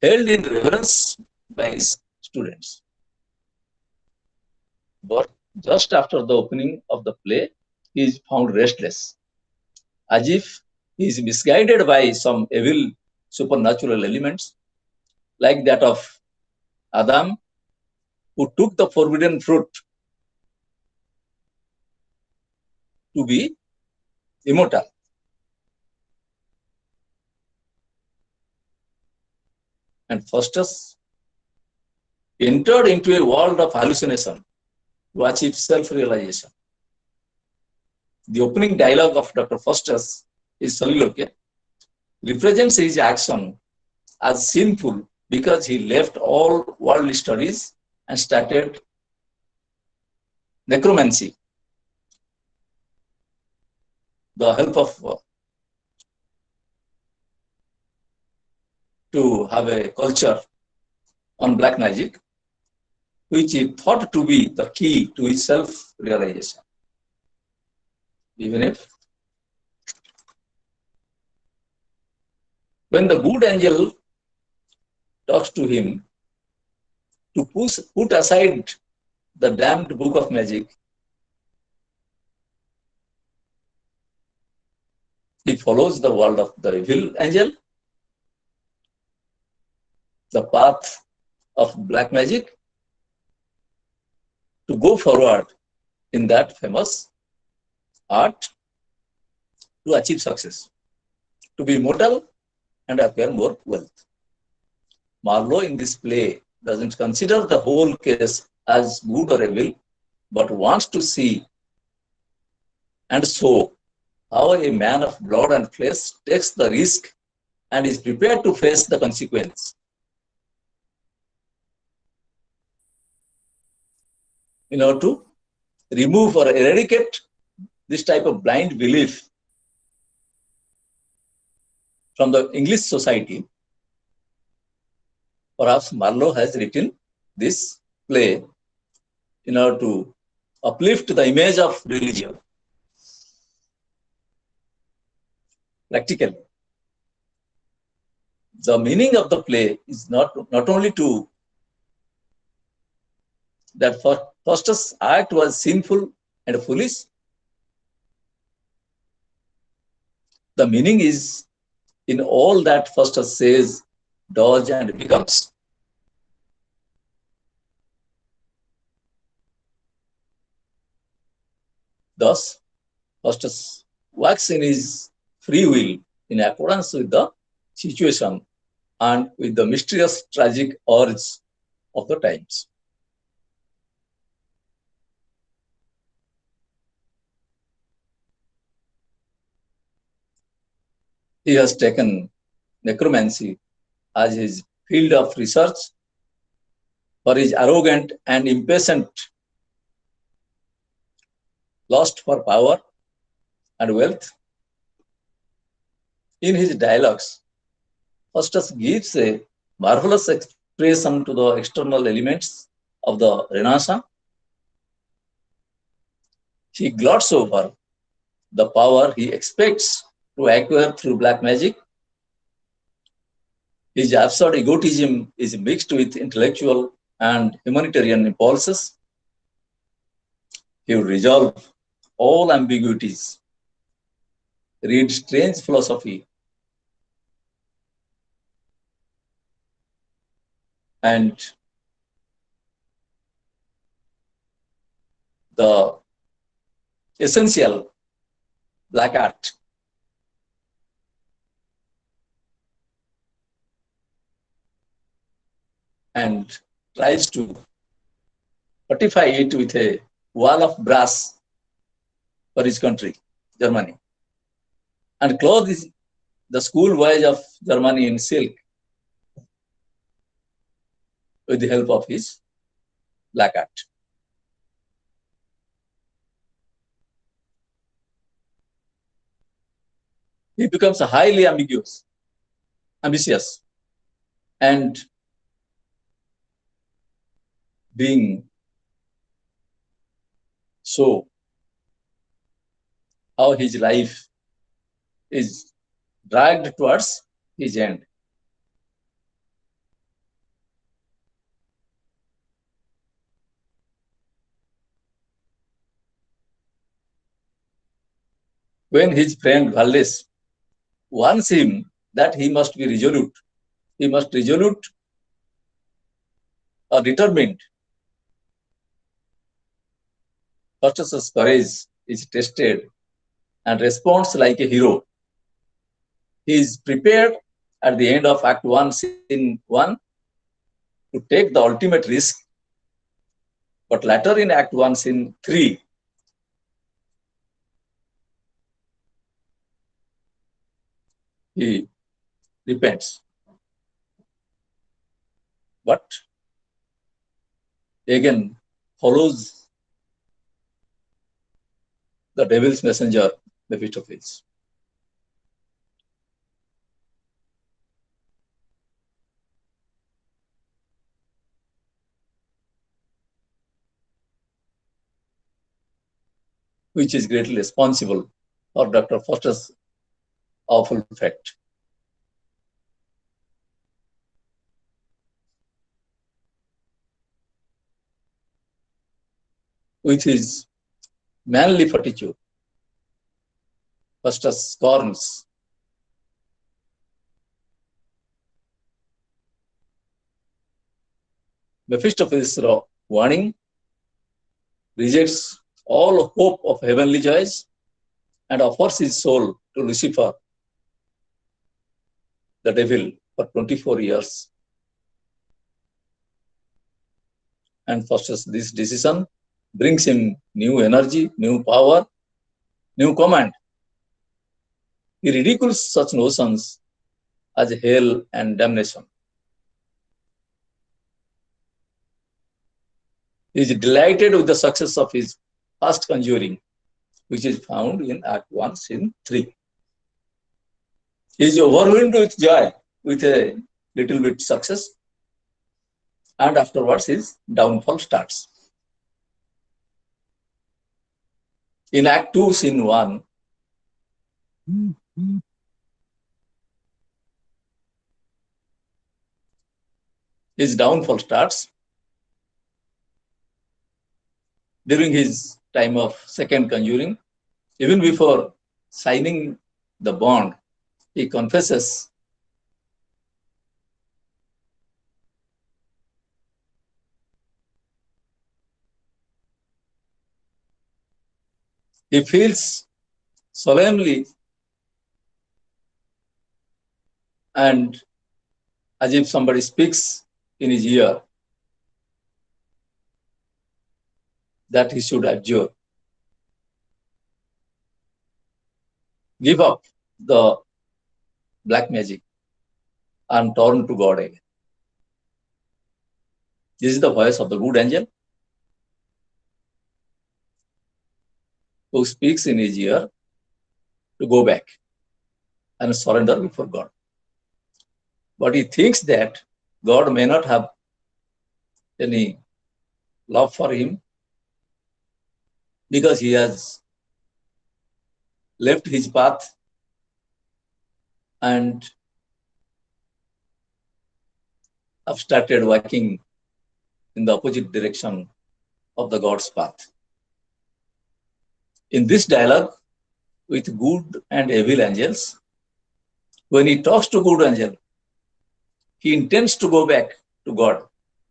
held in reverence by his students. But just after the opening of the play, he is found restless, as if he is misguided by some evil supernatural elements, like that of Adam, who took the forbidden fruit to be immortal. And Faustus entered into a world of hallucination to achieve self-realization. The opening dialogue of Dr. Faustus, his soliloquy, represents his action as sinful because he left all worldly studies and started necromancy, the help of to have a culture on black magic, which he thought to be the key to his self-realization. Even if when the good angel talks to him to put aside the damned book of magic, he follows the world of the evil angel, the path of black magic, to go forward in that famous art to achieve success, to be immortal and acquire more wealth. Marlowe in this play doesn't consider the whole case as good or evil, but wants to see and show how a man of blood and flesh takes the risk and is prepared to face the consequence. In order to remove or eradicate this type of blind belief from the English society, perhaps Marlowe has written this play in order to uplift the image of religion. Practically, the meaning of the play is not only to that Faustus' act was sinful and foolish. The meaning is in all that Faustus says, does, and becomes. Thus, Faustus works in his free will in accordance with the situation and with the mysterious tragic urge of the times. He has taken necromancy as his field of research for his arrogant and impatient lust for power and wealth. In his dialogues, Faustus gives a marvelous expression to the external elements of the Renaissance. He gloats over the power he expects to acquire through black magic. His absurd egotism is mixed with intellectual and humanitarian impulses. He would resolve all ambiguities, read strange philosophy, and the essential black art. And tries to fortify it with a wall of brass for his country, Germany, and clothe the school boys of Germany in silk with the help of his black art. He becomes highly ambitious, and being so how his life is dragged towards his end. When his friend Valdes warns him that he must be resolute, or determined, Faustus' courage is tested and responds like a hero. He is prepared at the end of Act 1, Scene 1 to take the ultimate risk, but later in Act 1, Scene 3, he repents. But again follows the devil's messenger, Mephistopheles. Which is greatly responsible for Dr. Foster's awful fate. With his manly fortitude, Foster scorns Mephistopheles' warning, rejects all hope of heavenly joys, and offers his soul to Lucifer, the devil, for 24 years. And Foster's this decision brings him new energy, new power, new command. He ridicules such notions as hell and damnation. He is delighted with the success of his first conjuring, which is found in Act 1, Scene 3. He is overwhelmed with joy with a little bit success, and afterwards his downfall starts. In Act 2, Scene 1, his downfall starts. During his time of second conjuring, even before signing the bond, he confesses he feels solemnly and as if somebody speaks in his ear that he should abjure, give up the black magic and turn to God again. This is the voice of the good angel who speaks in his ear to go back and surrender before God. But he thinks that God may not have any love for him because he has left his path and have started walking in the opposite direction of the God's path. In this dialogue with good and evil angels, when he talks to good angel, he intends to go back to God.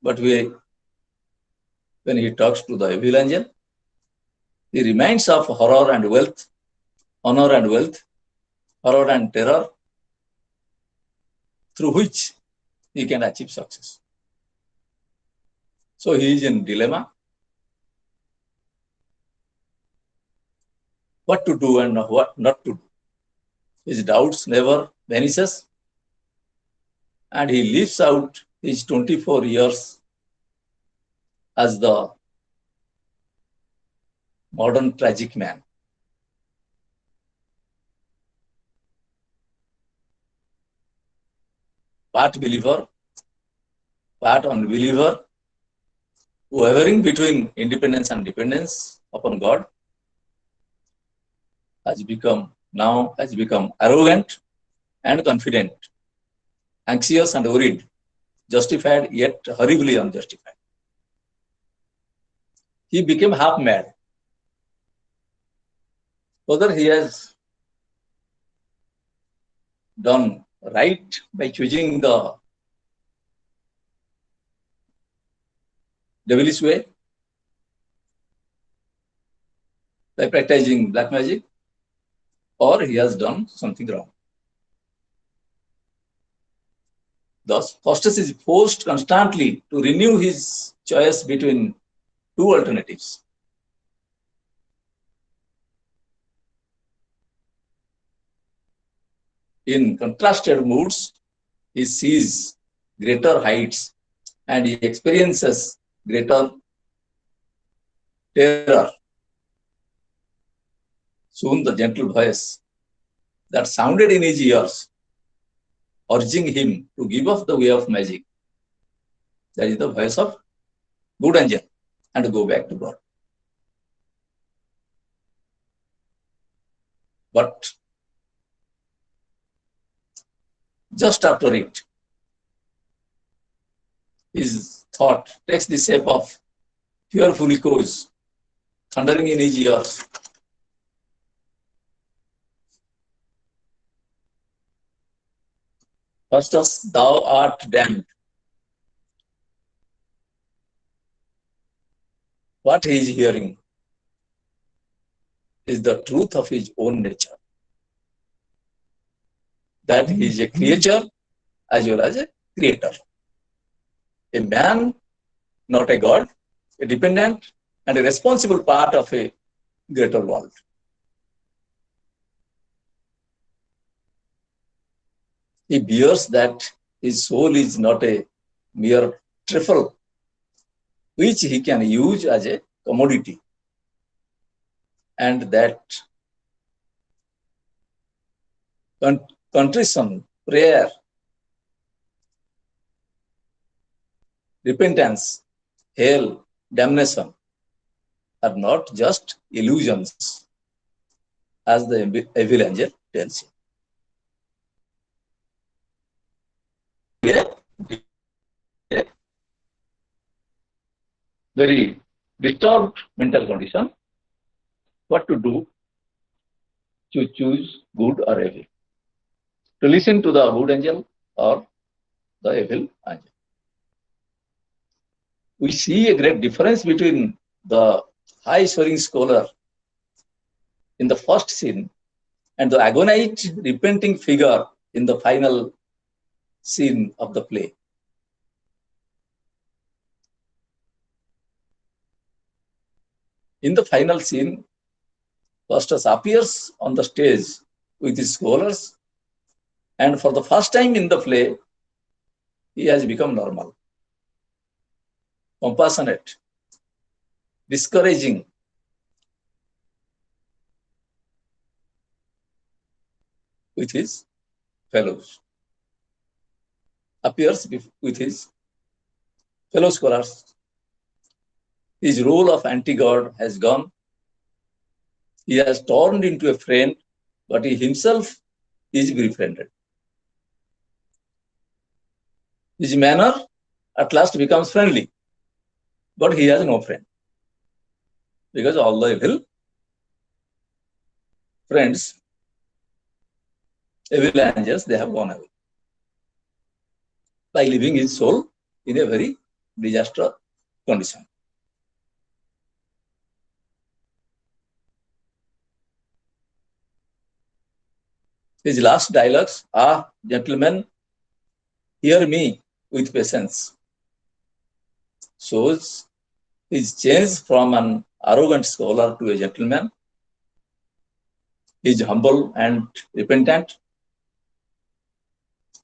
But when he talks to the evil angel, he reminds of horror and wealth, honor and wealth, horror and terror, through which he can achieve success. So he is in dilemma. What to do and what not to do. His doubts never vanishes, and he lives out his 24 years as the modern tragic man. Part believer, part unbeliever, wavering between independence and dependence upon God, has become arrogant and confident, anxious and worried, justified yet horribly unjustified. He became half mad. Whether he has done right by choosing the devilish way, by practicing black magic, or he has done something wrong. Thus, Faustus is forced constantly to renew his choice between two alternatives. In contrasted moods, he sees greater heights and he experiences greater terror. Soon the gentle voice that sounded in his ears, urging him to give up the way of magic, that is the voice of good angel, and go back to God. But just after it, his thought takes the shape of fearful echoes thundering in his ears. Faustus, thou art damned. What he is hearing is the truth of his own nature, that he is a creature as well as a creator. A man, not a god, a dependent and a responsible part of a greater world. He bears that his soul is not a mere trifle which he can use as a commodity, and that contrition, prayer, repentance, hell, damnation are not just illusions, as the evil angel tells him. A very disturbed mental condition, what to do to choose good or evil, to listen to the good angel or the evil angel. We see a great difference between the high-soaring scholar in the first scene and the agonized, repenting figure in the final scene of the play. In the final scene, Faustus appears on the stage with his scholars, and for the first time in the play, he has become normal, compassionate, discouraging, with his fellows, appears with his fellow scholars. His role of anti-god has gone. He has turned into a friend, but he himself is befriended. His manner at last becomes friendly, but he has no friend, because all the evil friends, evil angels, they have gone away by leaving his soul in a very disastrous condition. His last dialogues, "Ah, gentlemen, hear me with patience," shows his change from an arrogant scholar to a gentleman. He is humble and repentant.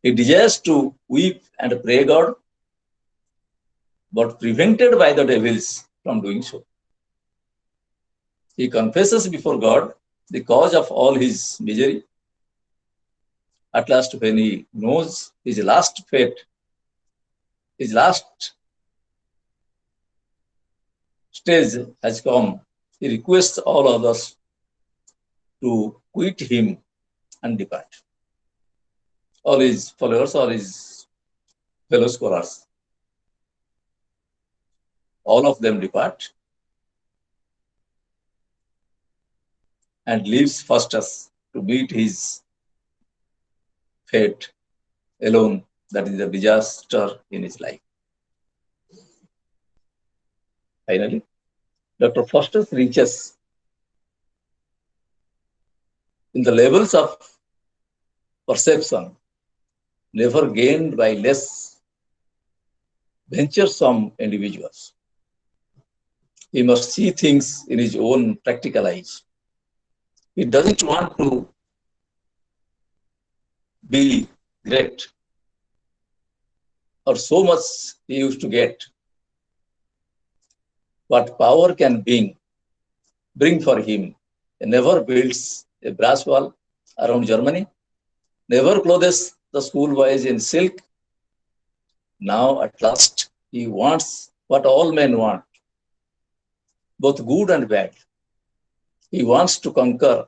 He desires to weep and pray God, but prevented by the devils from doing so. He confesses before God the cause of all his misery. At last, when he knows his last fate, his last stage has come, he requests all others to quit him and depart. All his followers, all his fellow scholars, all of them depart and leaves Faustus to meet his fate alone. That is a disaster in his life. Finally, Dr. Faustus reaches in the levels of perception never gained by less venturesome individuals. He must see things in his own practical eyes. He doesn't want to be great or so much he used to get. What power can bring for him. He never builds a brass wall around Germany, never clothes the schoolboys in silk. Now at last he wants what all men want, both good and bad. He wants to conquer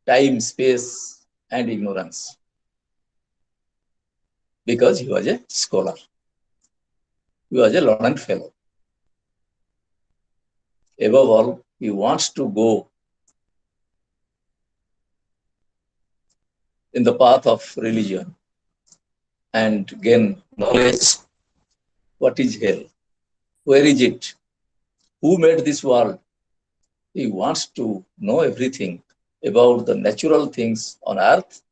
time, space, and ignorance because he was a scholar. He was a learned fellow. Above all, he wants to go in the path of religion and gain knowledge. What is hell? Where is it? Who made this world? He wants to know everything about the natural things on earth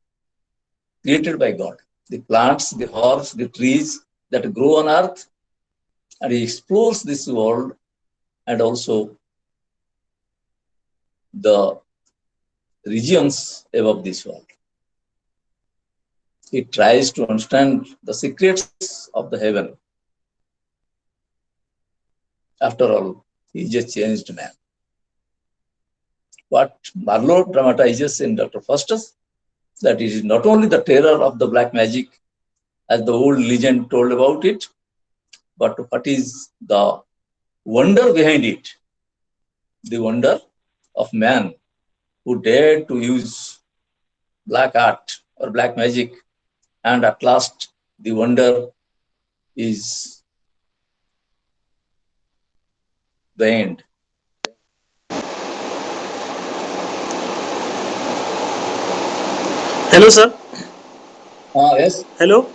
created by God. The plants, the herbs, the trees that grow on earth. And he explores this world and also the regions above this world. He tries to understand the secrets of the heaven. After all, he is a changed man. What Marlowe dramatizes in Dr. Faustus, that it is not only the terror of the black magic, as the old legend told about it, but what is the wonder behind it? The wonder of man who dared to use black art or black magic, and at last the wonder is the end. Hello, sir. Yes. Hello,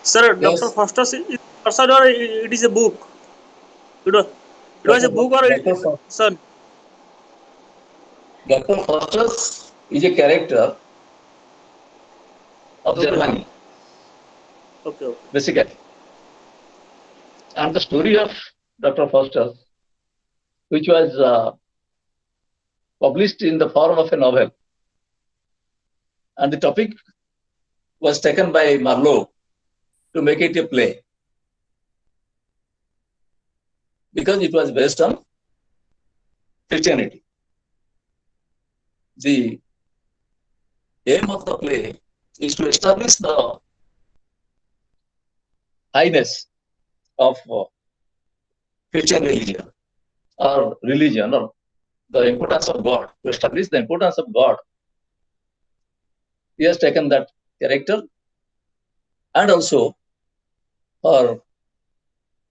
sir. Dr. Yes. Faustus is a person or it is a book? It was a book or sir? Dr. Faustus is a character of Okay. Germany, Okay. basically. And the story of Dr. Faustus, which was published in the form of a novel, and the topic was taken by Marlowe to make it a play, because it was based on Christianity. The aim of the play is to establish the highness of Christian religion, or the importance of God. To establish the importance of God, he has taken that character, and also for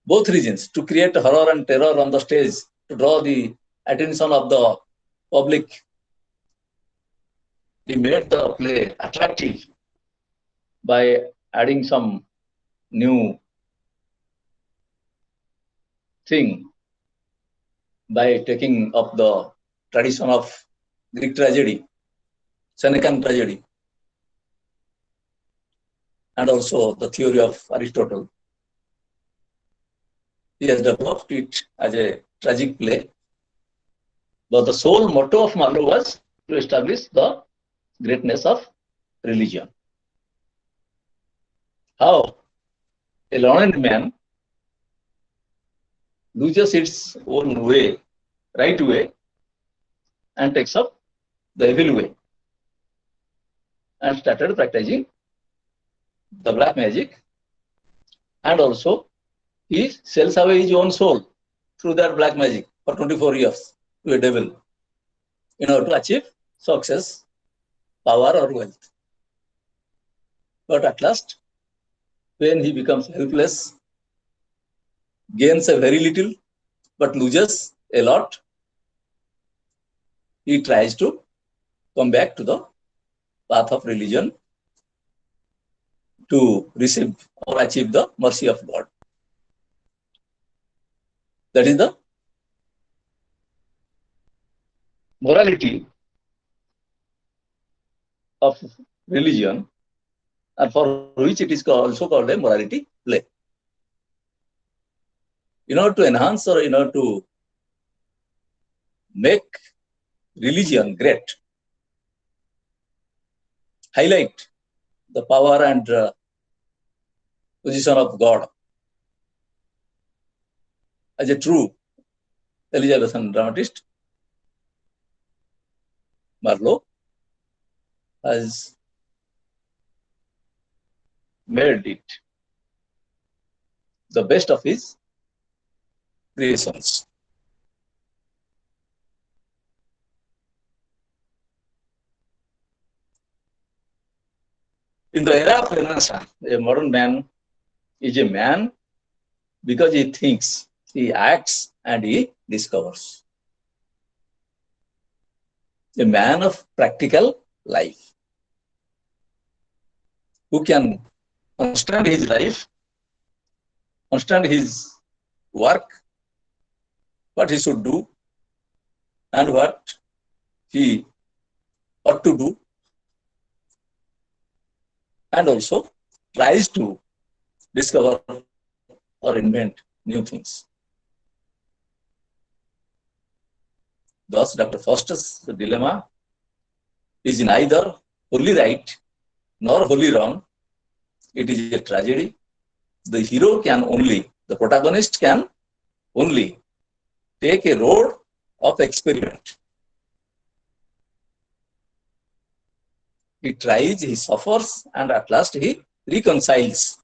both reasons, to create horror and terror on the stage, to draw the attention of the public. He made the play attractive by adding some new thing, by taking up the tradition of Greek tragedy, Senecan tragedy, and also the theory of Aristotle. He has developed it as a tragic play. But the sole motto of Marlowe was to establish the greatness of religion. How a learned man loses its own way, right way, and takes up the evil way, and started practicing the black magic, and also he sells away his own soul through that black magic for 24 years to a devil in order to achieve success, power, or wealth. But at last, when he becomes helpless, gains a very little but loses a lot, he tries to come back to the path of religion to receive or achieve the mercy of God. That is the morality of religion, and for which it is also called a morality play. In order to enhance or in order to make religion great, highlight the power and position of God as a true Elizabethan dramatist, Marlowe has made it the best of his creations. In the era of Renaissance, a modern man is a man because he thinks, he acts, and he discovers. A man of practical life who can understand his life, understand his work, what he should do, and what he ought to do, and also tries to discover or invent new things. Thus, Dr. Foster's dilemma is neither wholly right nor wholly wrong. It is a tragedy. The hero can only, the protagonist can only take a road of experiment. He tries, he suffers, and at last he reconciles.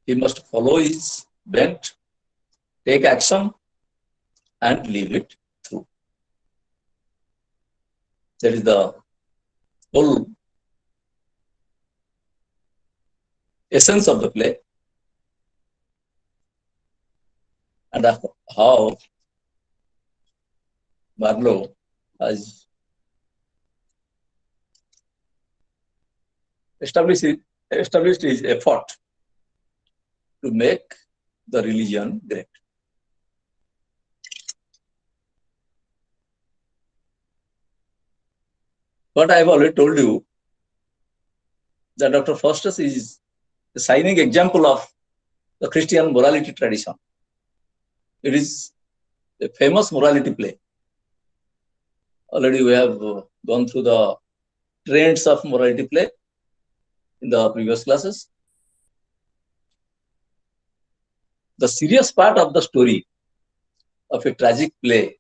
He must follow his bent, take action, and leave it through. That is the whole essence of the play, and how Marlowe has established his effort to make the religion great. But I have already told you that Dr. Faustus is a shining example of the Christian morality tradition. It is a famous morality play. Already we have gone through the trends of morality play in the previous classes. The serious part of the story of a tragic play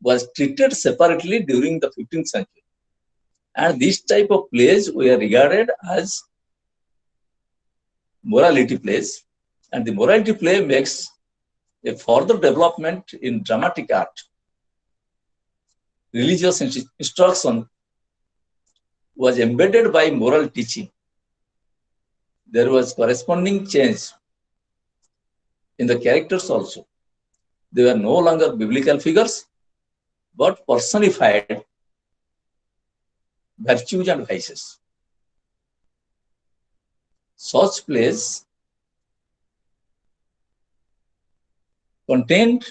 was treated separately during the 15th century. And this type of plays were regarded as morality plays. And the morality play makes a further development in dramatic art. Religious instruction was embedded by moral teaching. There was corresponding change in the characters also. They were no longer biblical figures, but personified virtues and vices. Such plays contained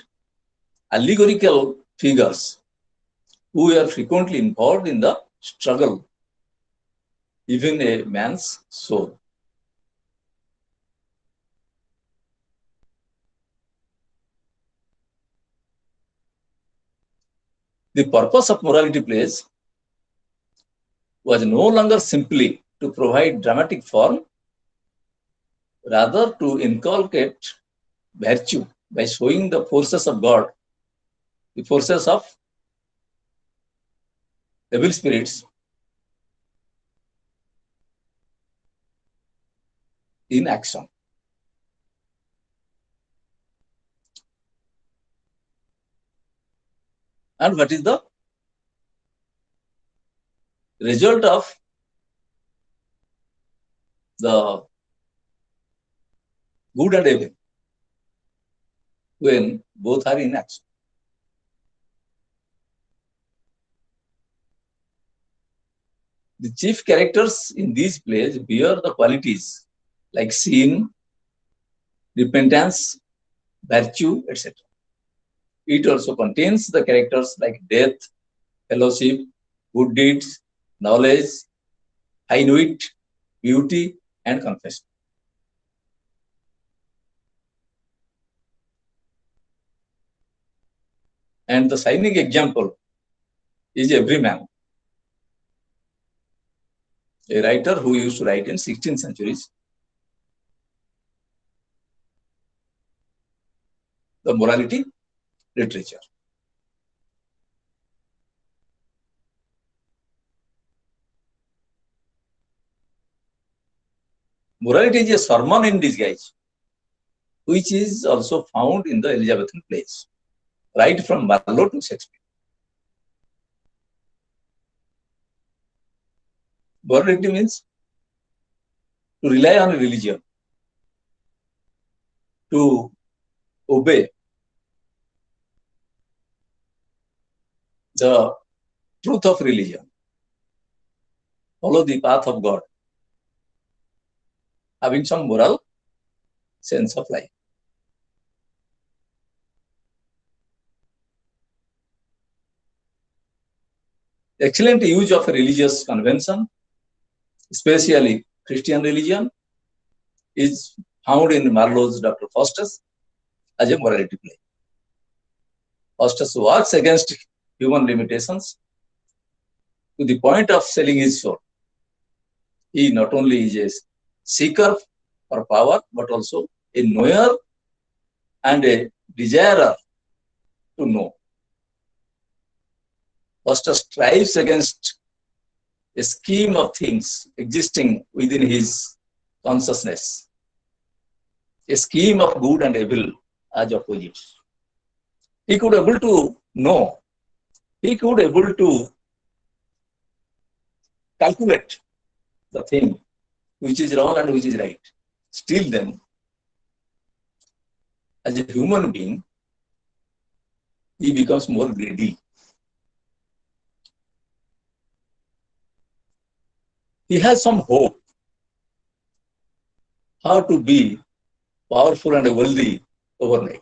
allegorical figures who were frequently involved in the struggle, even a man's soul. The purpose of morality plays was no longer simply to provide dramatic form, rather to inculcate virtue by showing the forces of God, the forces of evil spirits in action. And what is the result of the good and evil when both are in action? The chief characters in these plays bear the qualities like sin, repentance, virtue, etc. It also contains the characters like death, fellowship, good deeds, knowledge, high wit, beauty, and confession. And the shining example is every man. A writer who used to write in 16th centuries, the morality literature. Morality is a sermon in disguise, which is also found in the Elizabethan plays, right from Marlowe to Shakespeare. Morality means to rely on a religion, to obey the truth of religion, follow the path of God, having some moral sense of life. Excellent use of a religious convention, especially Christian religion, is found in Marlowe's Dr. Faustus as a morality play. Faustus works against human limitations to the point of selling his soul. He not only is a seeker for power, but also a knower and a desirer to know. Faustus strives against a scheme of things existing within his consciousness, a scheme of good and evil as opposites. He could able to know, he could able to calculate the thing which is wrong and which is right. Still then, as a human being, he becomes more greedy. He has some hope how to be powerful and wealthy overnight.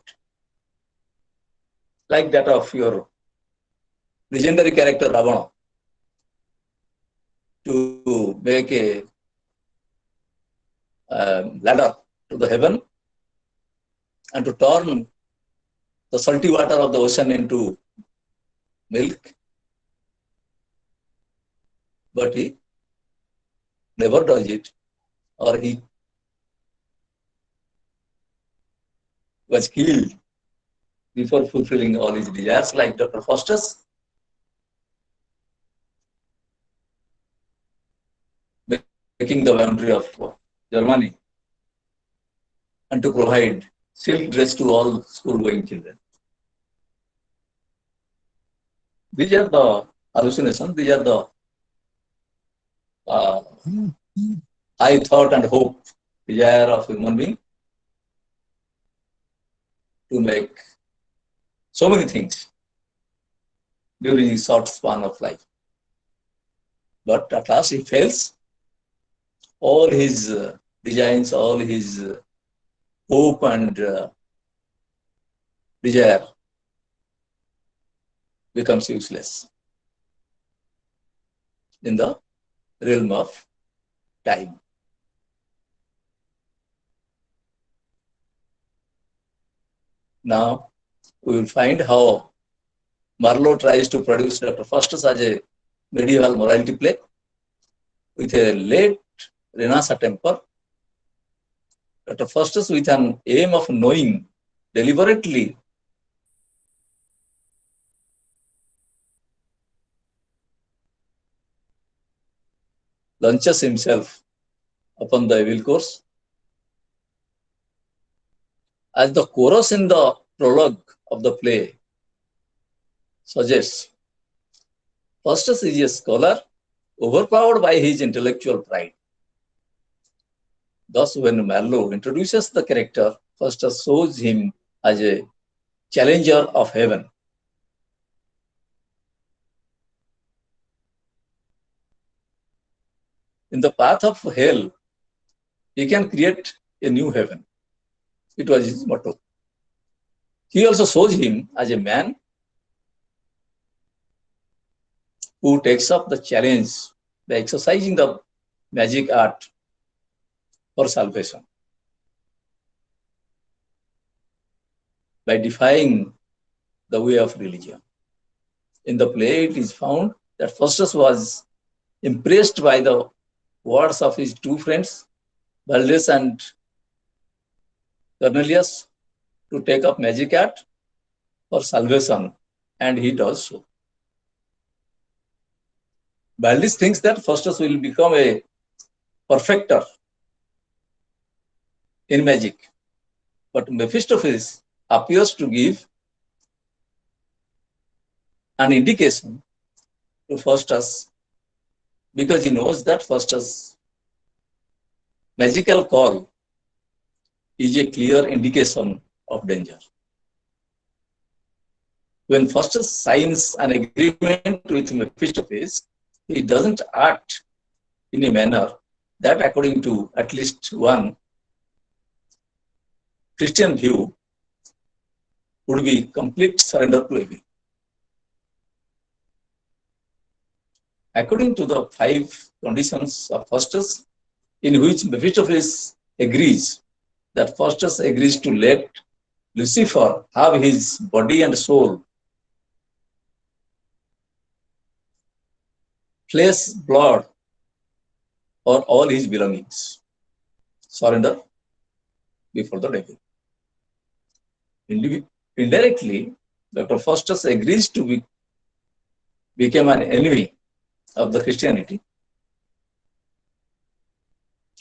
Like that of your legendary character Ravana, to make a ladder to the heaven and to turn the salty water of the ocean into milk. But he never does it, or he was killed before fulfilling all his desires, like Dr. Faustus. Making the boundary of Germany and to provide silk dress to all school-going children. These are the hallucinations, these are the high thought and hope, desire of human being to make so many things during his short span of life. But at last he fails. All his designs, all his hope and desire becomes useless in the realm of time. Now, we will find how Marlowe tries to produce Dr. Faustus as a medieval morality play with a late Renaissance temper. Dr. Faustus, with an aim of knowing, deliberately launches himself upon the evil course. As the chorus in the prologue of the play suggests, Faustus is a scholar overpowered by his intellectual pride. Thus, when Marlowe introduces the character, Faustus shows him as a challenger of heaven. In the path of hell, he can create a new heaven. It was his motto. He also shows him as a man who takes up the challenge by exercising the magic art for salvation, by defying the way of religion. In the play, it is found that Faustus was impressed by the words of his two friends, Valdes and Cornelius, to take up magic art for salvation, and he does so. Valdes thinks that Faustus will become a perfecter in magic, but Mephistopheles appears to give an indication to Faustus because he knows that Faustus' magical call is a clear indication of danger. When Faustus signs an agreement with Mephistopheles, he doesn't act in a manner that, according to at least one Christian view, would be complete surrender to evil. According to the 5 conditions of Faustus, in which Mephistopheles agrees, that Faustus agrees to let Lucifer have his body and soul, flesh, blood, or all his belongings, surrender before the devil. Indirectly, Dr. Faustus agrees to become an enemy of the Christianity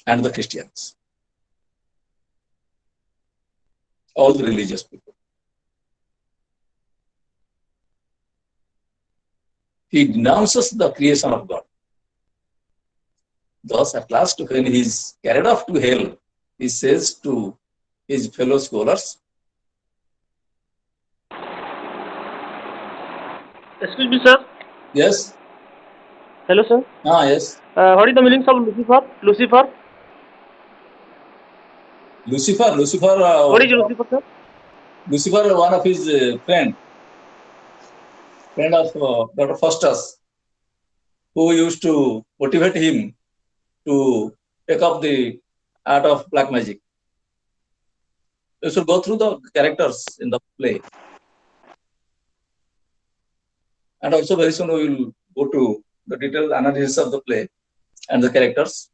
and the Christians, all the religious people. He denounces the creation of God. Thus, at last, when he is carried off to hell, he says to his fellow scholars, Excuse me, sir. yes? Hello, sir. Yes. What is the meaning of Lucifer? Lucifer? Lucifer. What is Lucifer, sir? Lucifer, one of his friend of Dr. Faustus, who used to motivate him to take up the art of black magic. You should go through the characters in the play. And also very soon we will go to the detailed analysis of the play and the characters,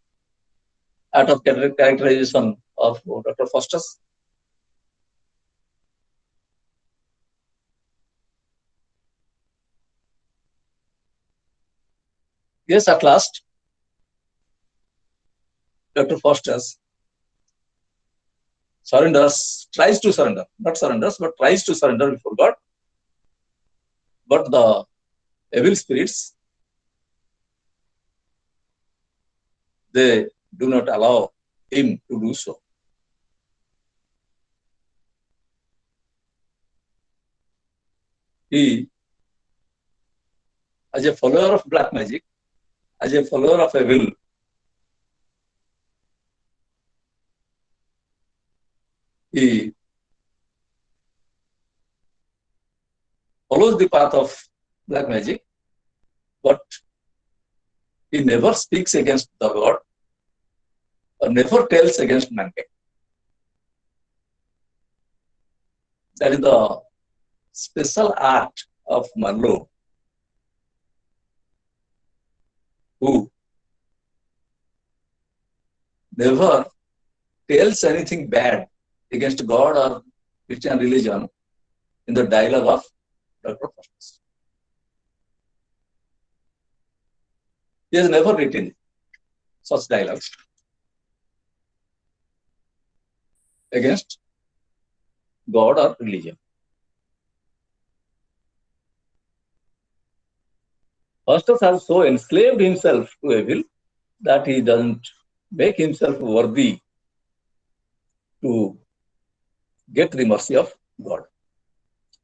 art of characterization of Dr. Faustus. Yes, at last, Dr. Faustus tries to surrender, not surrenders, but tries to surrender before God. But the evil spirits, they do not allow him to do so. He, as a follower of black magic, as a follower of evil, he follows the path of black magic, but he never speaks against the God or never tells against mankind. That is the special art of Marlowe, who never tells anything bad against God or Christian religion in the dialogue of Dr. Faustus. He has never written such dialogues against God or religion. Faustus has so enslaved himself to evil that he doesn't make himself worthy to get the mercy of God.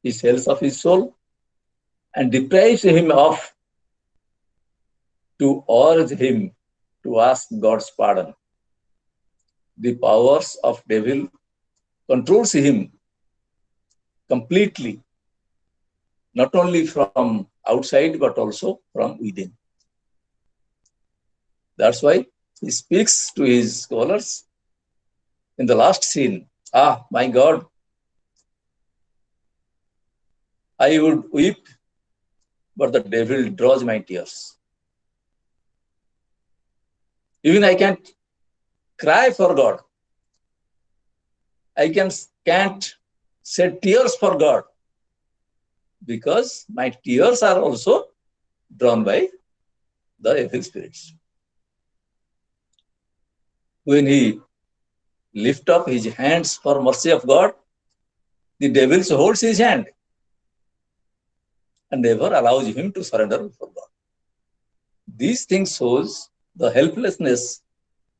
He sells off his soul and deprives him of to urge him to ask God's pardon. The powers of devil controls him completely, not only from outside but also from within. That's why he speaks to his scholars in the last scene. Ah, my God, I would weep, but the devil draws my tears. Even I can't cry for God. I can't shed tears for God because my tears are also drawn by the evil spirits. When he lifts up his hands for mercy of God, the devil holds his hand and never allows him to surrender before God. These things shows the helplessness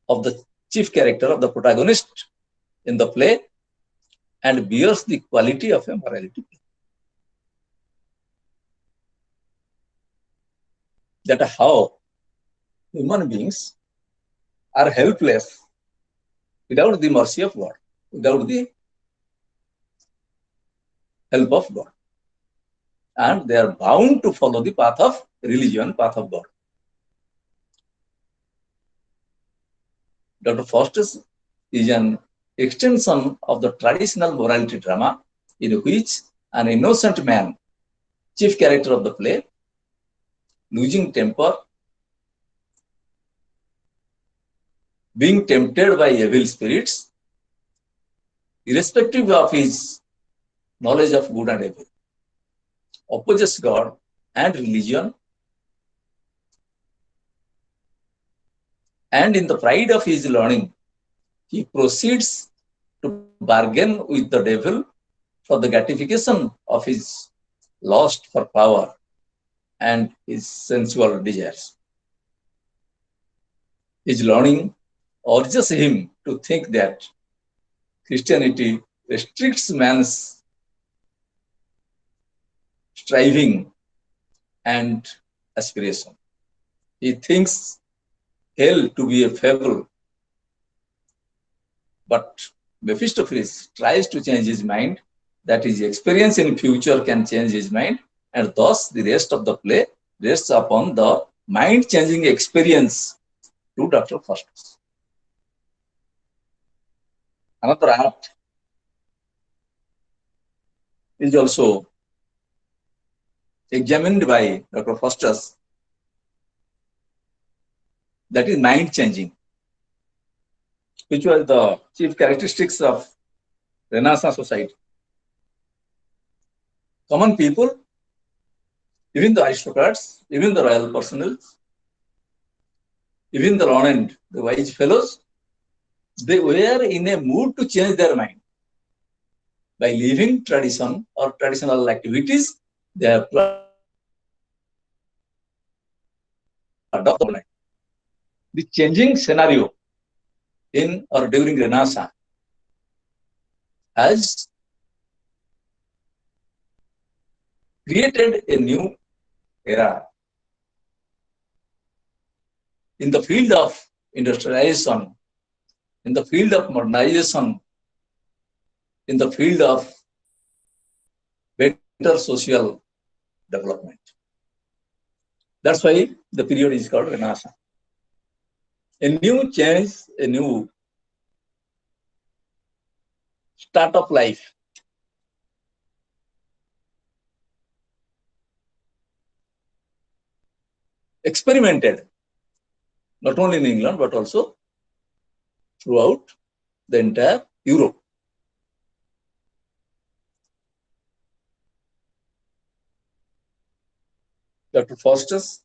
of the chief character of the protagonist in the play and bears the quality of a morality. That how human beings are helpless without the mercy of God, without the help of God. And they are bound to follow the path of religion, path of God. Dr. Faustus is an extension of the traditional morality drama in which an innocent man, chief character of the play, losing temper, being tempted by evil spirits, irrespective of his knowledge of good and evil, opposes God and religion, and in the pride of his learning, he proceeds to bargain with the devil for the gratification of his lust for power and his sensual desires. His learning urges him to think that Christianity restricts man's striving and aspiration. He thinks hell to be a fable, but Mephistopheles tries to change his mind that his experience in future can change his mind, and thus the rest of the play rests upon the mind-changing experience to Dr. Faustus. Another act is also examined by Dr. Faustus, that is mind-changing, which was the chief characteristics of Renaissance society. Common people, even the aristocrats, even the royal personnel, even the learned, the wise fellows, they were in a mood to change their mind. By leaving tradition or traditional activities, they have to adopt the mind. The changing scenario in or during Renaissance has created a new era in the field of industrialization, in the field of modernization, in the field of better social development. That's why the period is called Renaissance. A new change, a new start of life. Experimented, not only in England, but also throughout the entire Europe. Dr. Faustus,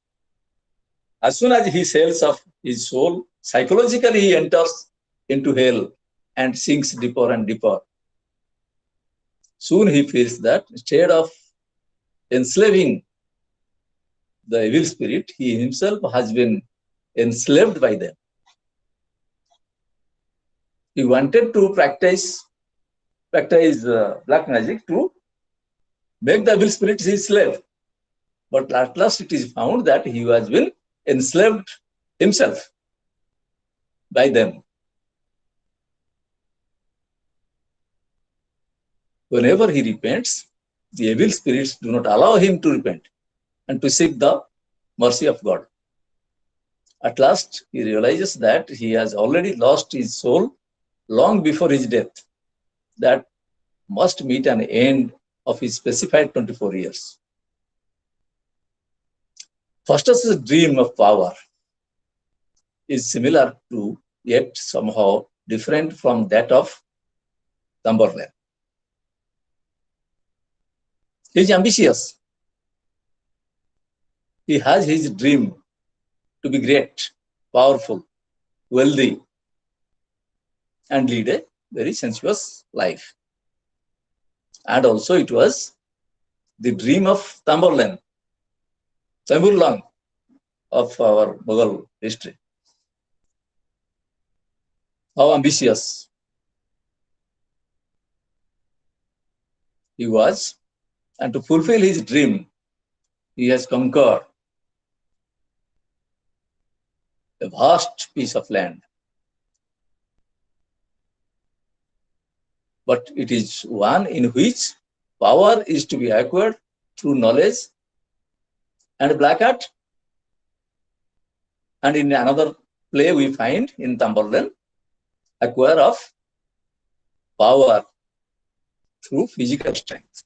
as soon as he sells off his soul, psychologically he enters into hell and sinks deeper and deeper. Soon he feels that instead of enslaving the evil spirit, he himself has been enslaved by them. He wanted to practice black magic to make the evil spirit his slave. But at last it is found that he has been enslaved himself by them. Whenever he repents, the evil spirits do not allow him to repent. and to seek the mercy of God. At last, he realizes that he has already lost his soul long before his death, that must meet an end of his specified 24 years. Faustus' dream of power is similar to, yet somehow different from that of Tamberlane. He is ambitious. He has his dream to be great, powerful, wealthy, and lead a very sensuous life. And also it was the dream of Tamberlane of our Mughal history. How ambitious he was, and to fulfill his dream, he has conquered a vast piece of land. But it is one in which power is to be acquired through knowledge and black art. And in another play we find in Tamberlane, acquire of power through physical strength.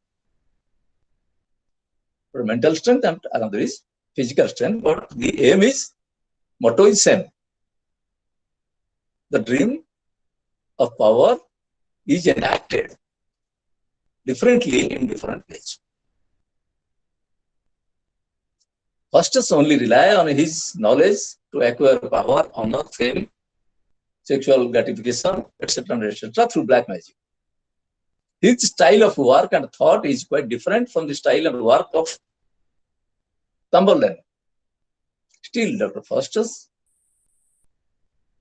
For mental strength and another is physical strength, but the aim is, motto is same. The dream of power is enacted differently in different places. Faustus only rely on his knowledge to acquire power, honor, fame, sexual gratification, etc., through black magic. His style of work and thought is quite different from the style and work of Tamberlane. Still, Dr. Faustus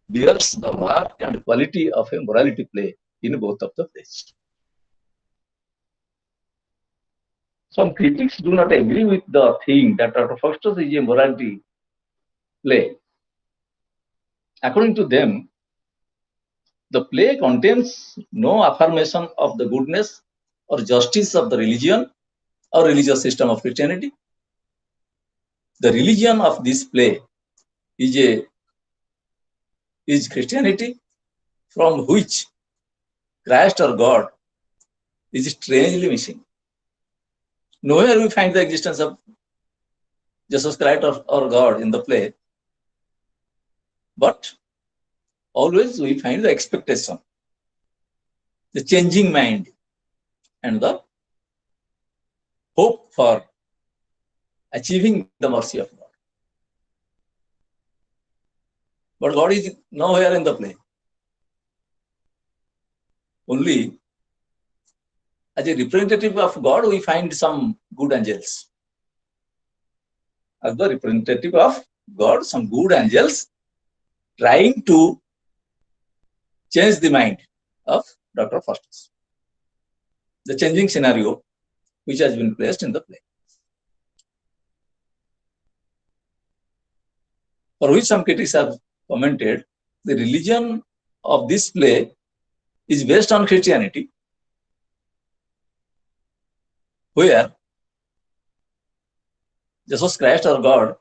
bears the mark and quality of a morality play in both of the plays. Some critics do not agree with the thing that Dr. Faustus is a morality play. According to them, the play contains no affirmation of the goodness or justice of the religion or religious system of Christianity. The religion of this play is Christianity, from which Christ or God is strangely missing. Nowhere we find the existence of Jesus Christ or God in the play, but always we find the expectation, the changing mind, and the hope for achieving the mercy of God. But God is nowhere in the play. Only as a representative of God, we find some good angels. As the representative of God, some good angels trying to change the mind of Dr. Faustus. The changing scenario which has been placed in the play. For which some critics have commented, the religion of this play is based on Christianity, where Jesus Christ or God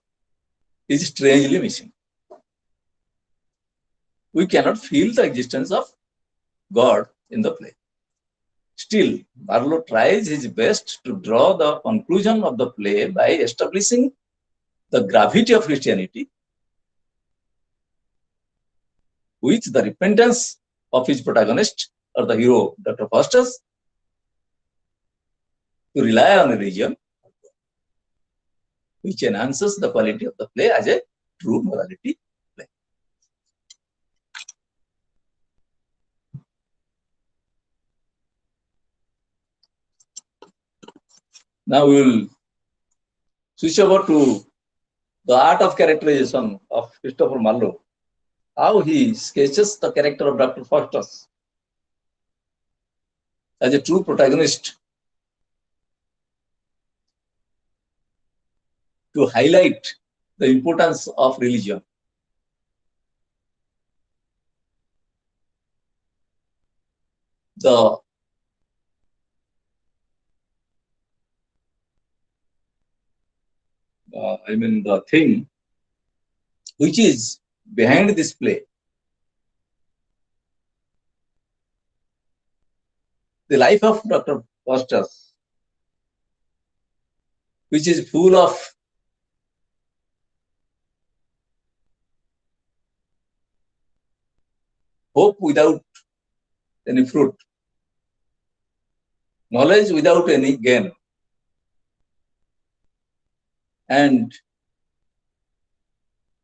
is strangely missing. We cannot feel the existence of God in the play. Still, Marlowe tries his best to draw the conclusion of the play by establishing the gravity of Christianity with the repentance of his protagonist or the hero, Dr. Faustus, to rely on a religion which enhances the quality of the play as a true morality play. Now we will switch over to the art of characterization of Christopher Marlowe, how he sketches the character of Dr. Faustus as a true protagonist to highlight the importance of religion. The the thing which is behind this play. The life of Dr. Foster, which is full of hope without any fruit, knowledge without any gain, and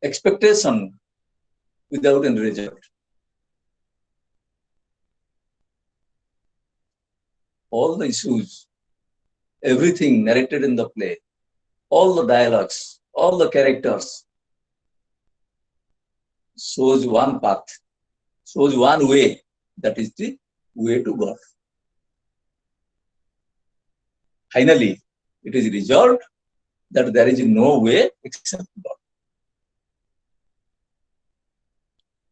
expectation without any result. All the issues, everything narrated in the play, all the dialogues, all the characters shows one path, shows one way, that is the way to God. Finally, it is resolved that there is no way except God.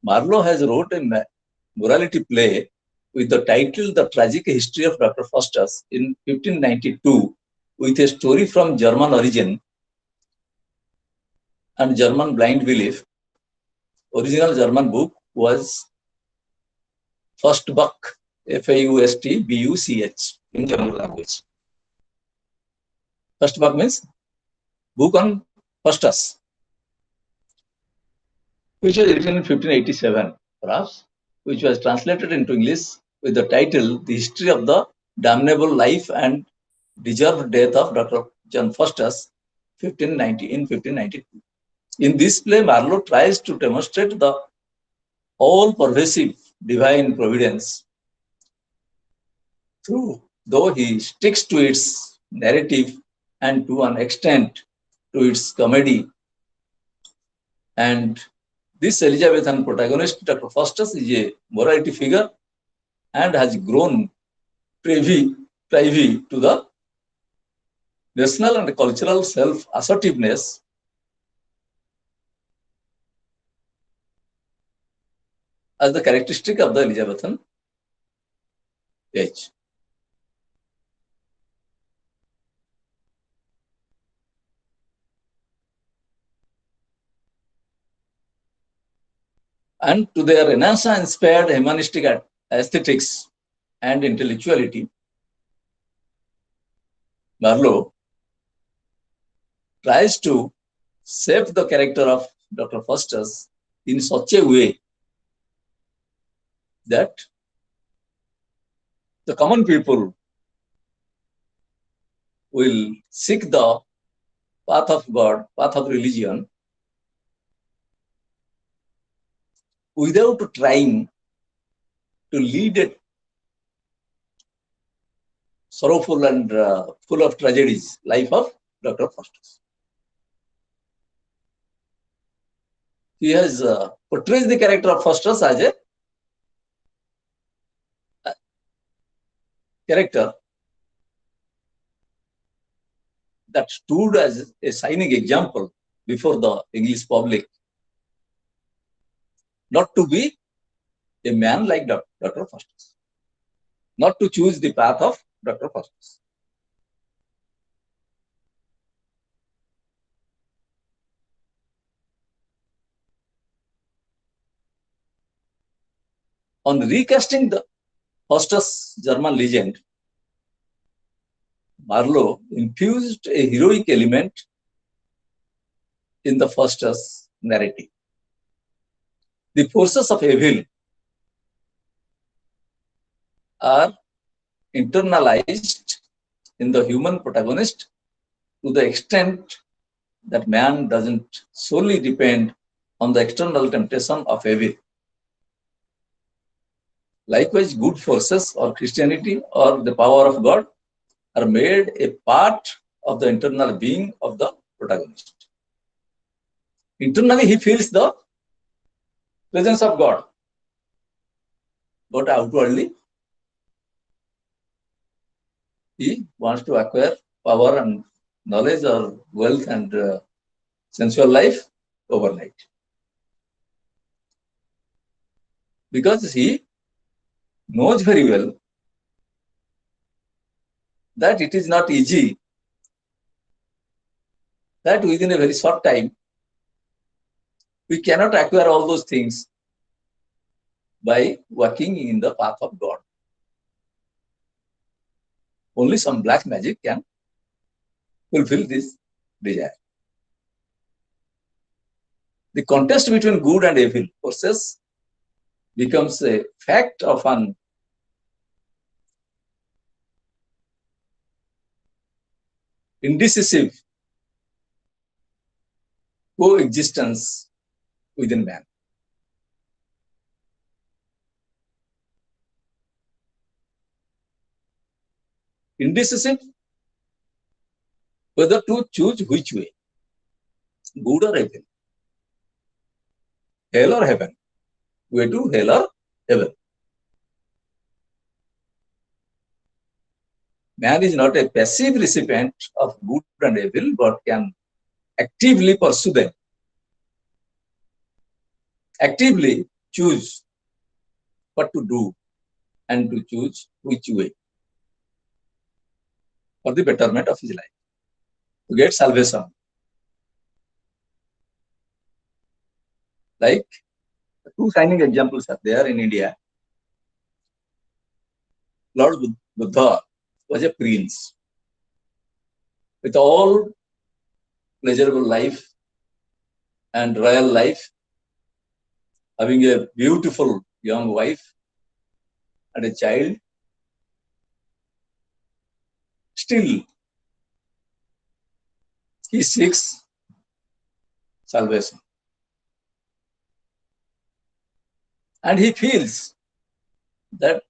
Marlowe has wrote a morality play with the title The Tragic History of Dr. Faustus in 1592 with a story from German origin and German blind belief. Original German book was Faustbuch, Faustbuch in German language. Faustbuch means book on Faustus, which was written in 1587, perhaps, which was translated into English with the title The History of the Damnable Life and Deserved Death of Dr. John Faustus, 1592. In this play, Marlowe tries to demonstrate the all-pervasive divine providence though he sticks to its narrative and to an extent to its comedy. And this Elizabethan protagonist, Dr. Faustus, is a morality figure and has grown privy to the national and cultural self-assertiveness as the characteristic of the Elizabethan age. And to their Renaissance-inspired humanistic aesthetics and intellectuality, Marlowe tries to shape the character of Dr. Faustus in such a way that the common people will seek the path of God, path of religion, without trying to lead a sorrowful and full of tragedies life of Dr. Faustus. He has portrays the character of Faustus as a character that stood as a shining example before the English public, not to be a man like Dr. Faustus, not to choose the path of Dr. Faustus. On recasting the Faustus German legend, Marlowe infused a heroic element in the Faustus narrative. The forces of evil are internalized in the human protagonist to the extent that man doesn't solely depend on the external temptation of evil. Likewise, good forces or Christianity or the power of God are made a part of the internal being of the protagonist. Internally, he feels the presence of God, but outwardly, he wants to acquire power and knowledge or wealth and sensual life overnight. Because he knows very well that it is not easy that within a very short time, we cannot acquire all those things by working in the path of God. Only some black magic can fulfill this desire. The contest between good and evil forces becomes a fact of an indecisive coexistence within man. Indecisive whether to choose which way, good or evil, hell or heaven, way to hell or heaven. Man is not a passive recipient of good and evil, but can actively pursue them, actively choose what to do and to choose which way for the betterment of his life, to get salvation. Like two shining examples are there in India. Lord Buddha was a prince with all pleasurable life and royal life, having a beautiful young wife and a child. Still, he seeks salvation. And he feels that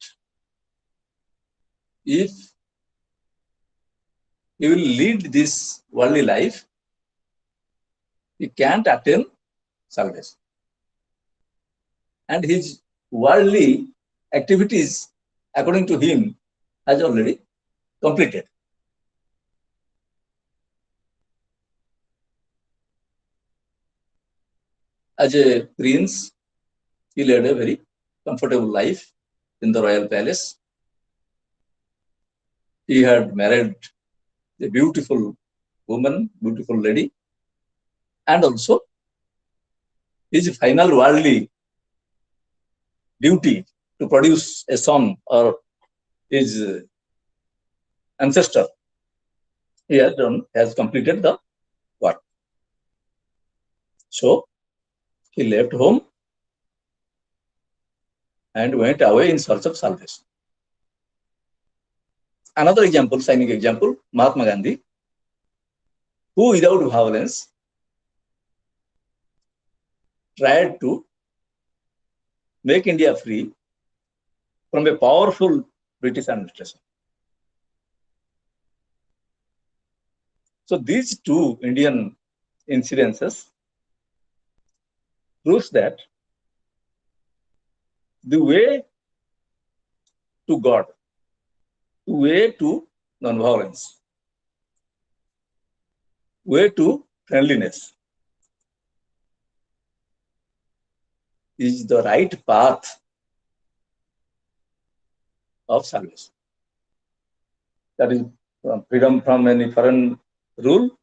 if he will lead this worldly life, he can't attain salvation. And his worldly activities, according to him, has already completed. As a prince, he led a very comfortable life in the royal palace. He had married a beautiful woman, beautiful lady, and also his final worldly duty to produce a son or his ancestor, he has completed the work. So he left home and went away in search of salvation. Another example, shining example, Mahatma Gandhi, who without violence tried to make India free from a powerful British administration. So these two Indian incidences proves that the way to God, the way to non-violence, way to friendliness is the right path of salvation. That is freedom from any foreign rule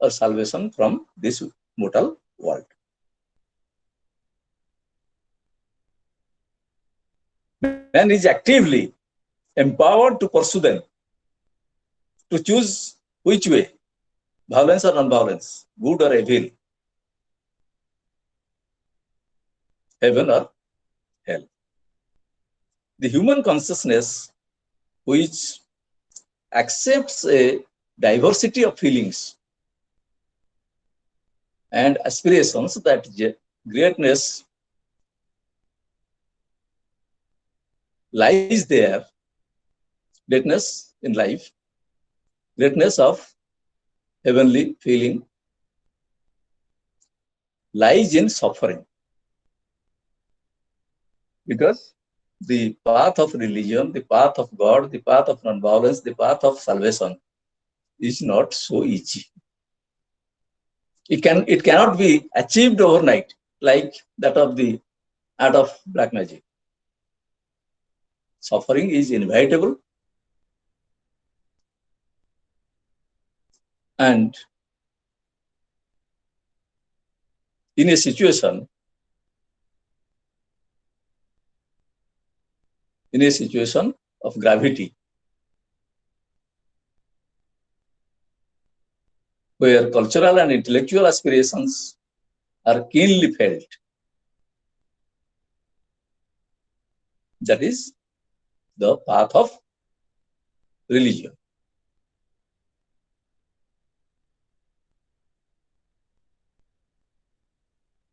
or salvation from this mortal world. Man is actively empowered to pursue them, to choose which way, violence or non-violence, good or evil, heaven or hell. The human consciousness, which accepts a diversity of feelings and aspirations, that greatness lies there, greatness in life, greatness of heavenly feeling lies in suffering. Because the path of religion, the path of God, the path of non-violence, the path of salvation is not so easy. It cannot be achieved overnight like that of the art of black magic. Suffering is inevitable, and in a situation of gravity, where cultural and intellectual aspirations are keenly felt. That is the path of religion.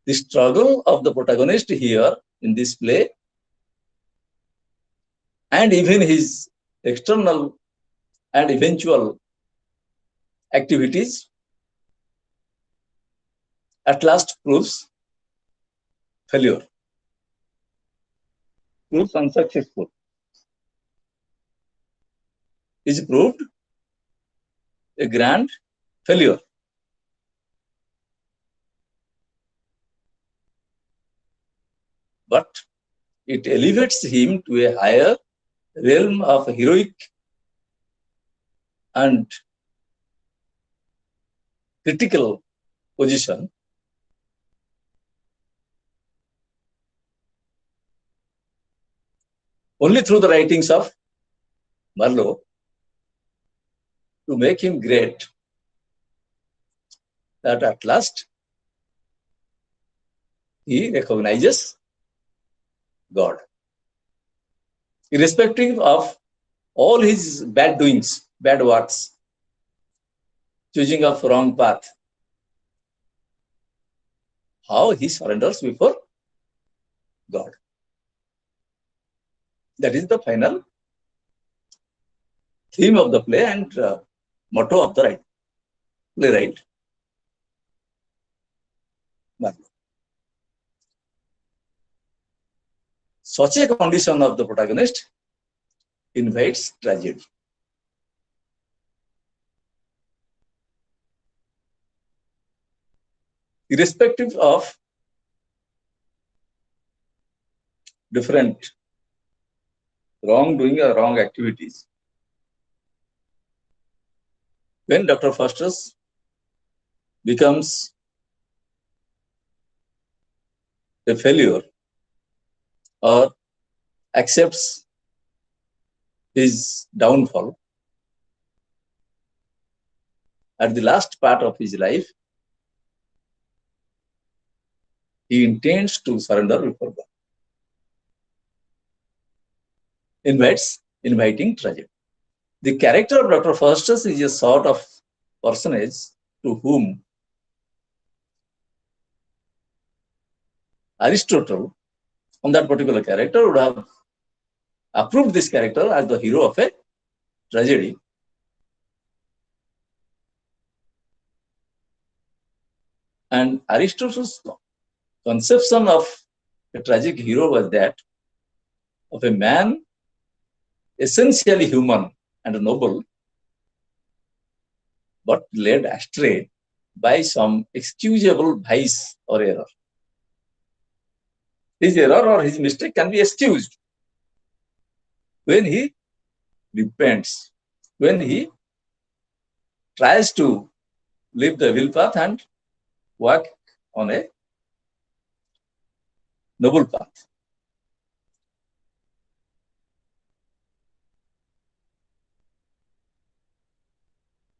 The struggle of the protagonist here in this play, and even his external and eventual activities, at last proves failure, proves unsuccessful, is proved a grand failure. But it elevates him to a higher realm of heroic and critical position only through the writings of Marlowe to make him great, that at last he recognizes God. Irrespective of all his bad doings, bad works, choosing of wrong path, how he surrenders before God. That is the final theme of the play and motto of the playwright. Such a condition of the protagonist invites tragedy. Irrespective of different wrongdoing or wrong activities, when Dr. Faustus becomes a failure or accepts his downfall, at the last part of his life, he intends to surrender before God. Inviting tragedy. The character of Dr. Faustus is a sort of personage to whom Aristotle, on that particular character, would have approved this character as the hero of a tragedy. And Aristotle's conception of a tragic hero was that of a man essentially human and noble, but led astray by some excusable vice or error. His error or his mistake can be excused when he repents, when he tries to leave the will path and walk on a noble path.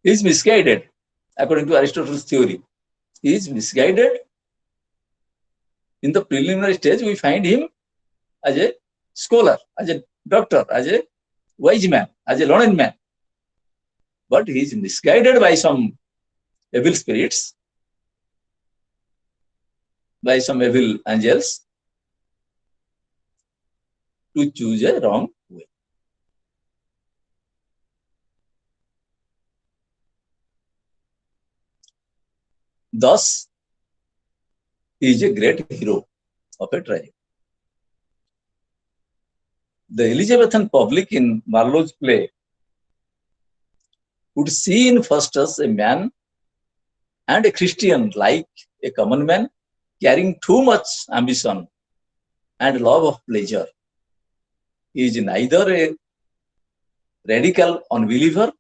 He is misguided, according to Aristotle's theory. He is misguided. In the preliminary stage, we find him as a scholar, as a doctor, as a wise man, as a learned man. But he is misguided by some evil spirits, by some evil angels, to choose a wrong way. Thus, he is a great hero of a tragedy. The Elizabethan public in Marlowe's play would see in Faustus a man and a Christian like a common man, carrying too much ambition and love of pleasure. He is neither a radical unbeliever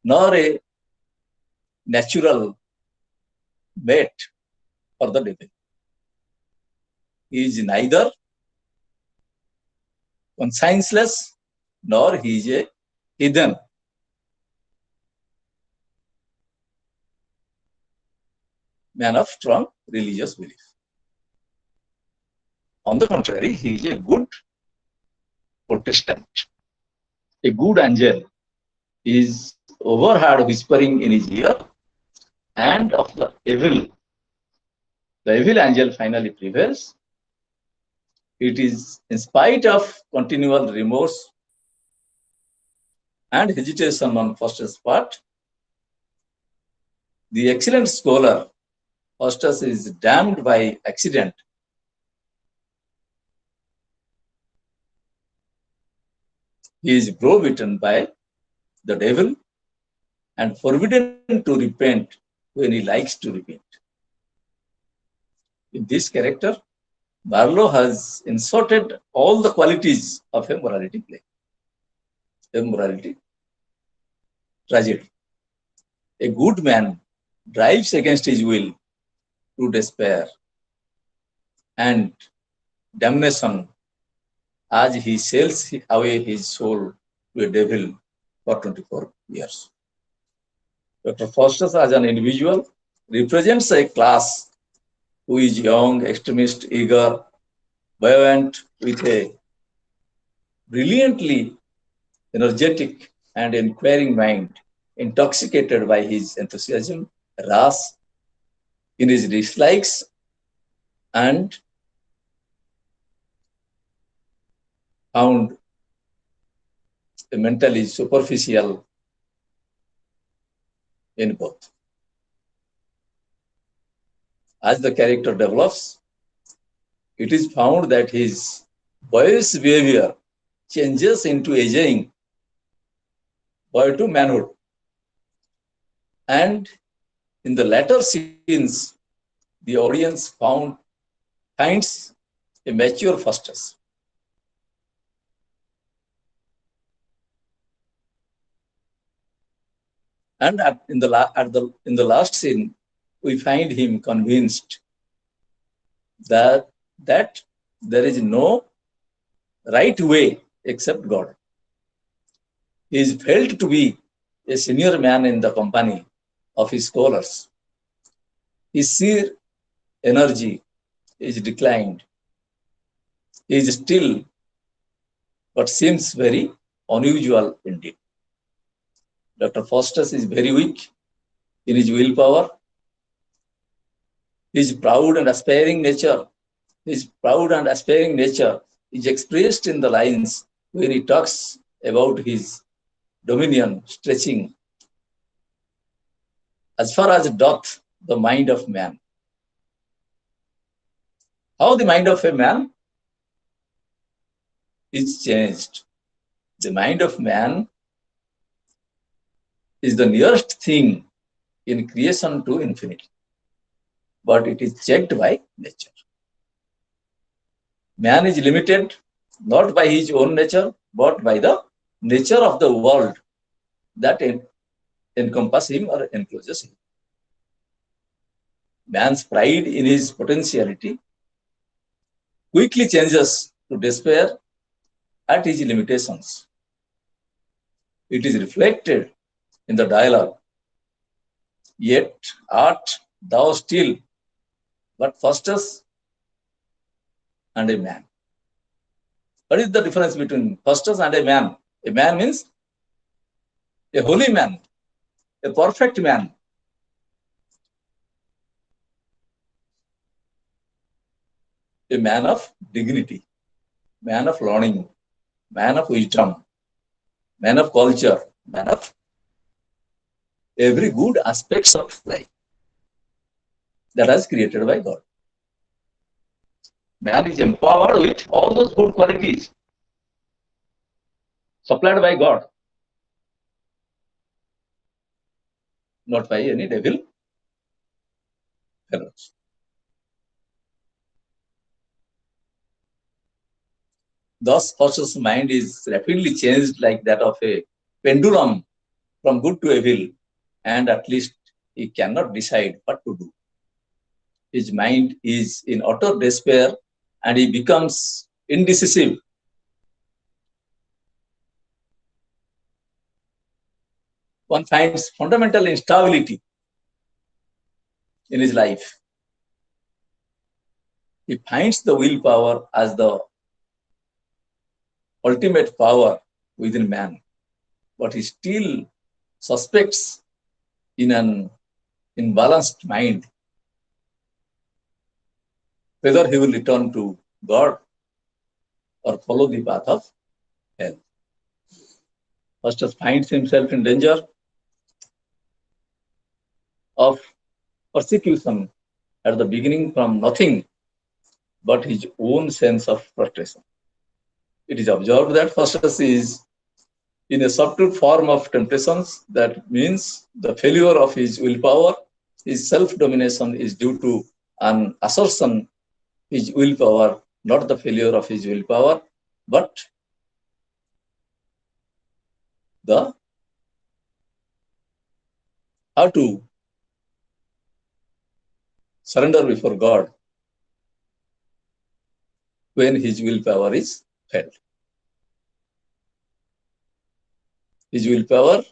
nor a natural mate for the devil. He is neither conscienceless nor he is a heathen. Man of strong religious belief. On the contrary, he is a good Protestant, a good angel. He is overheard whispering in his ear, and of the evil angel finally prevails. It is in spite of continual remorse and hesitation on Foster's part. The excellent scholar Foster is damned by accident. He is browbeaten by the devil and forbidden to repent when he likes to repent. In this character, Marlowe has inserted all the qualities of a morality play, a morality tragedy. A good man drives against his will to despair and damnation as he sells away his soul to a devil for 24 years. Dr. Foster, as an individual, represents a class who is young, extremist, eager, buoyant, with a brilliantly energetic and inquiring mind, intoxicated by his enthusiasm, rash in his dislikes, and found mentally superficial in both. As the character develops, it is found that his boyish behavior changes into aging boy to manhood. And in the latter scenes, the audience finds a mature Faustus. And in the last scene, we find him convinced that there is no right way except God. He is felt to be a senior man in the company of his scholars. His sheer energy is declined. He is still, but seems very unusual indeed. Dr. Faustus is very weak in his willpower. His proud and aspiring nature is expressed in the lines when he talks about his dominion stretching as far as doth the mind of man. How the mind of a man is changed. The mind of man is the nearest thing in creation to infinity, but it is checked by nature. Man is limited not by his own nature, but by the nature of the world that encompasses him or encloses him. Man's pride in his potentiality quickly changes to despair at his limitations. It is reflected in the dialogue. Yet art thou still but Faustus and a man. What is the difference between Faustus and a man? A man means a holy man, a perfect man. A man of dignity, man of learning, man of wisdom, man of culture, man of every good aspects of life that is created by God. Man is empowered with all those good qualities supplied by God, not by any devil fellows. Thus, Faustus' mind is rapidly changed like that of a pendulum from good to evil, and at least he cannot decide what to do. his mind is in utter despair and he becomes indecisive. One finds fundamental instability in his life. He finds the willpower as the ultimate power within man, but he still suspects in an imbalanced mind whether he will return to God or follow the path of hell. First finds himself in danger of persecution at the beginning from nothing but his own sense of frustration. It is observed that Faustus is in a subtle form of temptations. That means the failure of his willpower, his self-domination is due to an assertion, his willpower, not the failure of his willpower, but the how to surrender before God when his willpower is failed. His willpower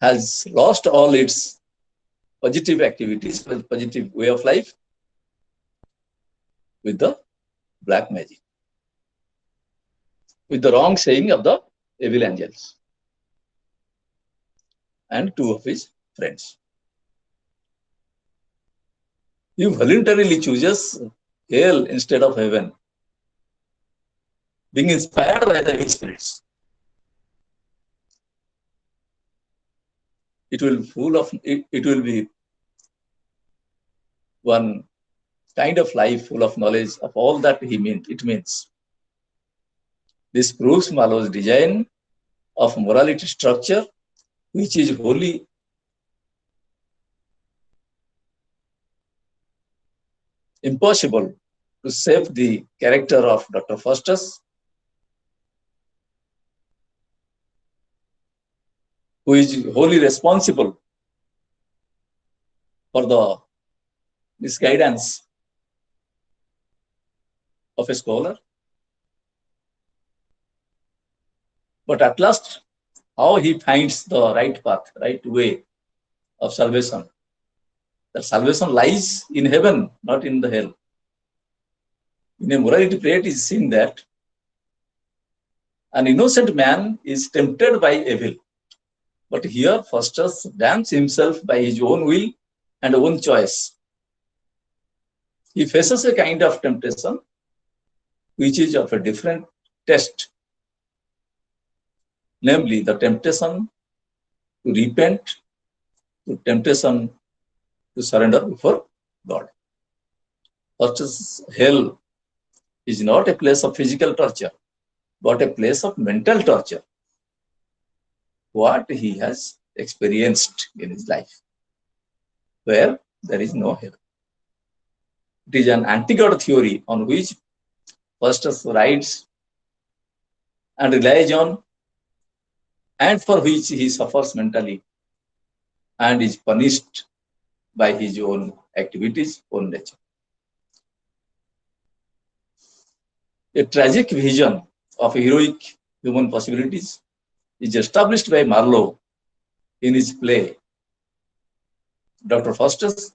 has lost all its positive activities, positive way of life with the black magic, with the wrong saying of the evil angels and two of his friends. He voluntarily chooses hell instead of heaven, being inspired by the evil spirits. It will be one kind of life full of knowledge of all that it means. This proves Marlowe's design of morality structure, which is wholly impossible to shape the character of Dr. Faustus, who is wholly responsible for the misguidance of a scholar. But at last, how he finds the right path, right way of salvation. That salvation lies in heaven, not in the hell. In a morality play, it is seen that an innocent man is tempted by evil. But here, Faustus damns himself by his own will and own choice. He faces a kind of temptation which is of a different test, namely the temptation to repent, the temptation to surrender before God. Faustus' hell is not a place of physical torture, but a place of mental torture, what he has experienced in his life, where there is no hell. It is an anti-God theory on which Faustus writes and relies on, and for which he suffers mentally and is punished by his own activities, own nature. A tragic vision of heroic human possibilities is established by Marlowe in his play, Dr. Faustus.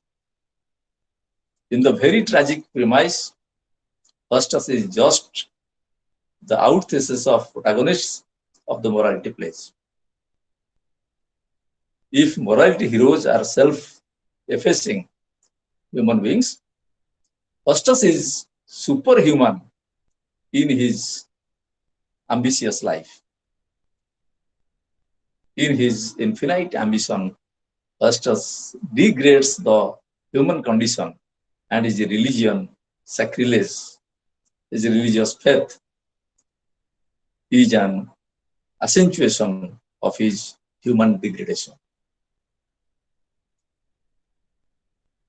In the very tragic premise, Faustus is just the antithesis of protagonists of the morality plays. If morality heroes are self-effacing human beings, Faustus is superhuman in his ambitious life. In his infinite ambition, Faustus degrades the human condition and his religion, sacrilege, his religious faith is an accentuation of his human degradation.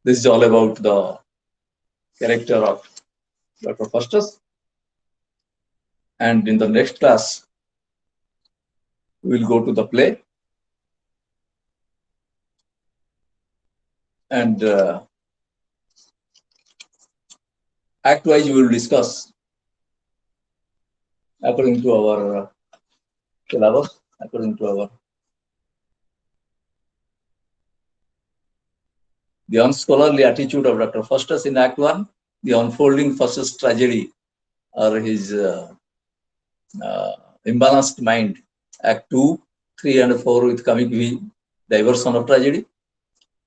This is all about the character of Dr. Faustus. And in the next class, we will go to the play. And act wise we will discuss according to our syllabus, according to our the unscholarly attitude of Dr. Faustus in Act 1, the unfolding Faustus tragedy or his imbalanced mind, Act 2, 3 and 4 with comic diversion of tragedy,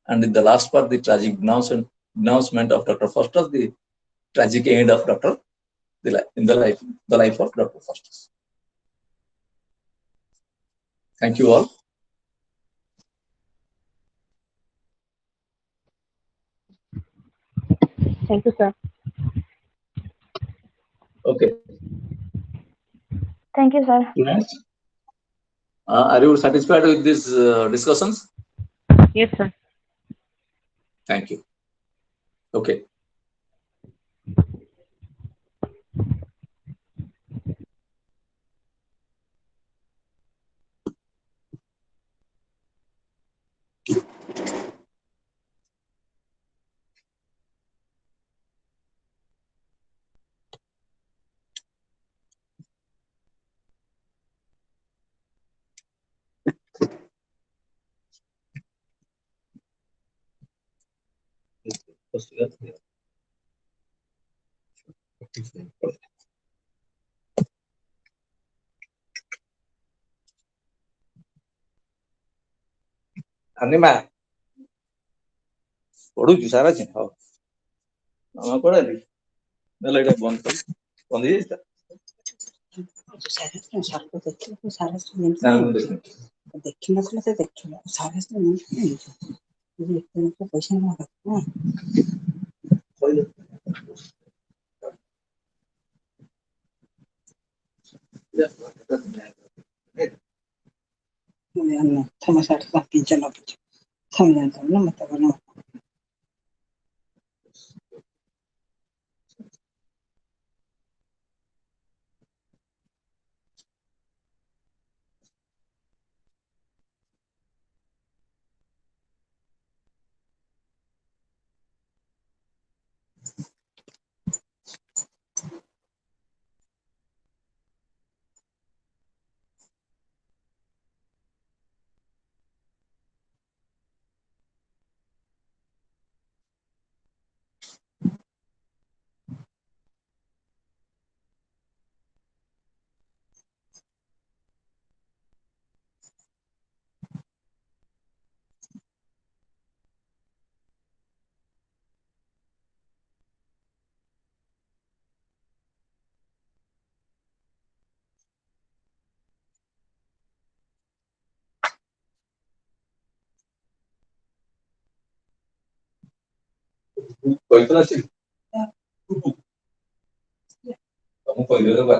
and in the last part, the tragic announcement of Dr. Faustus, the tragic end of the life of Dr. Faustus. Thank you all. Thank you, sir. Okay. Thank you, sir. Students, are you satisfied with these discussions? Yes, sir. Thank you. Okay. Anima. ପଢୁଛୁ ସାରା ଅଛି ହଉ ମାମା ପଢାଲି ନହେଲେ ଏଇଟା ବନ୍ଦ ହେଇଯାଇଛି ଦେଖିନଥିଲେ ସେ ଦେଖିଲା ପଇସା ତମ ସାଠି ପିଞ୍ଚ ନ ପିଛ ତମେ ଜାଣିଛ ନା ମତେ ଭଲ କହିଥିଲା ସେ ତମକୁ କହିଲେ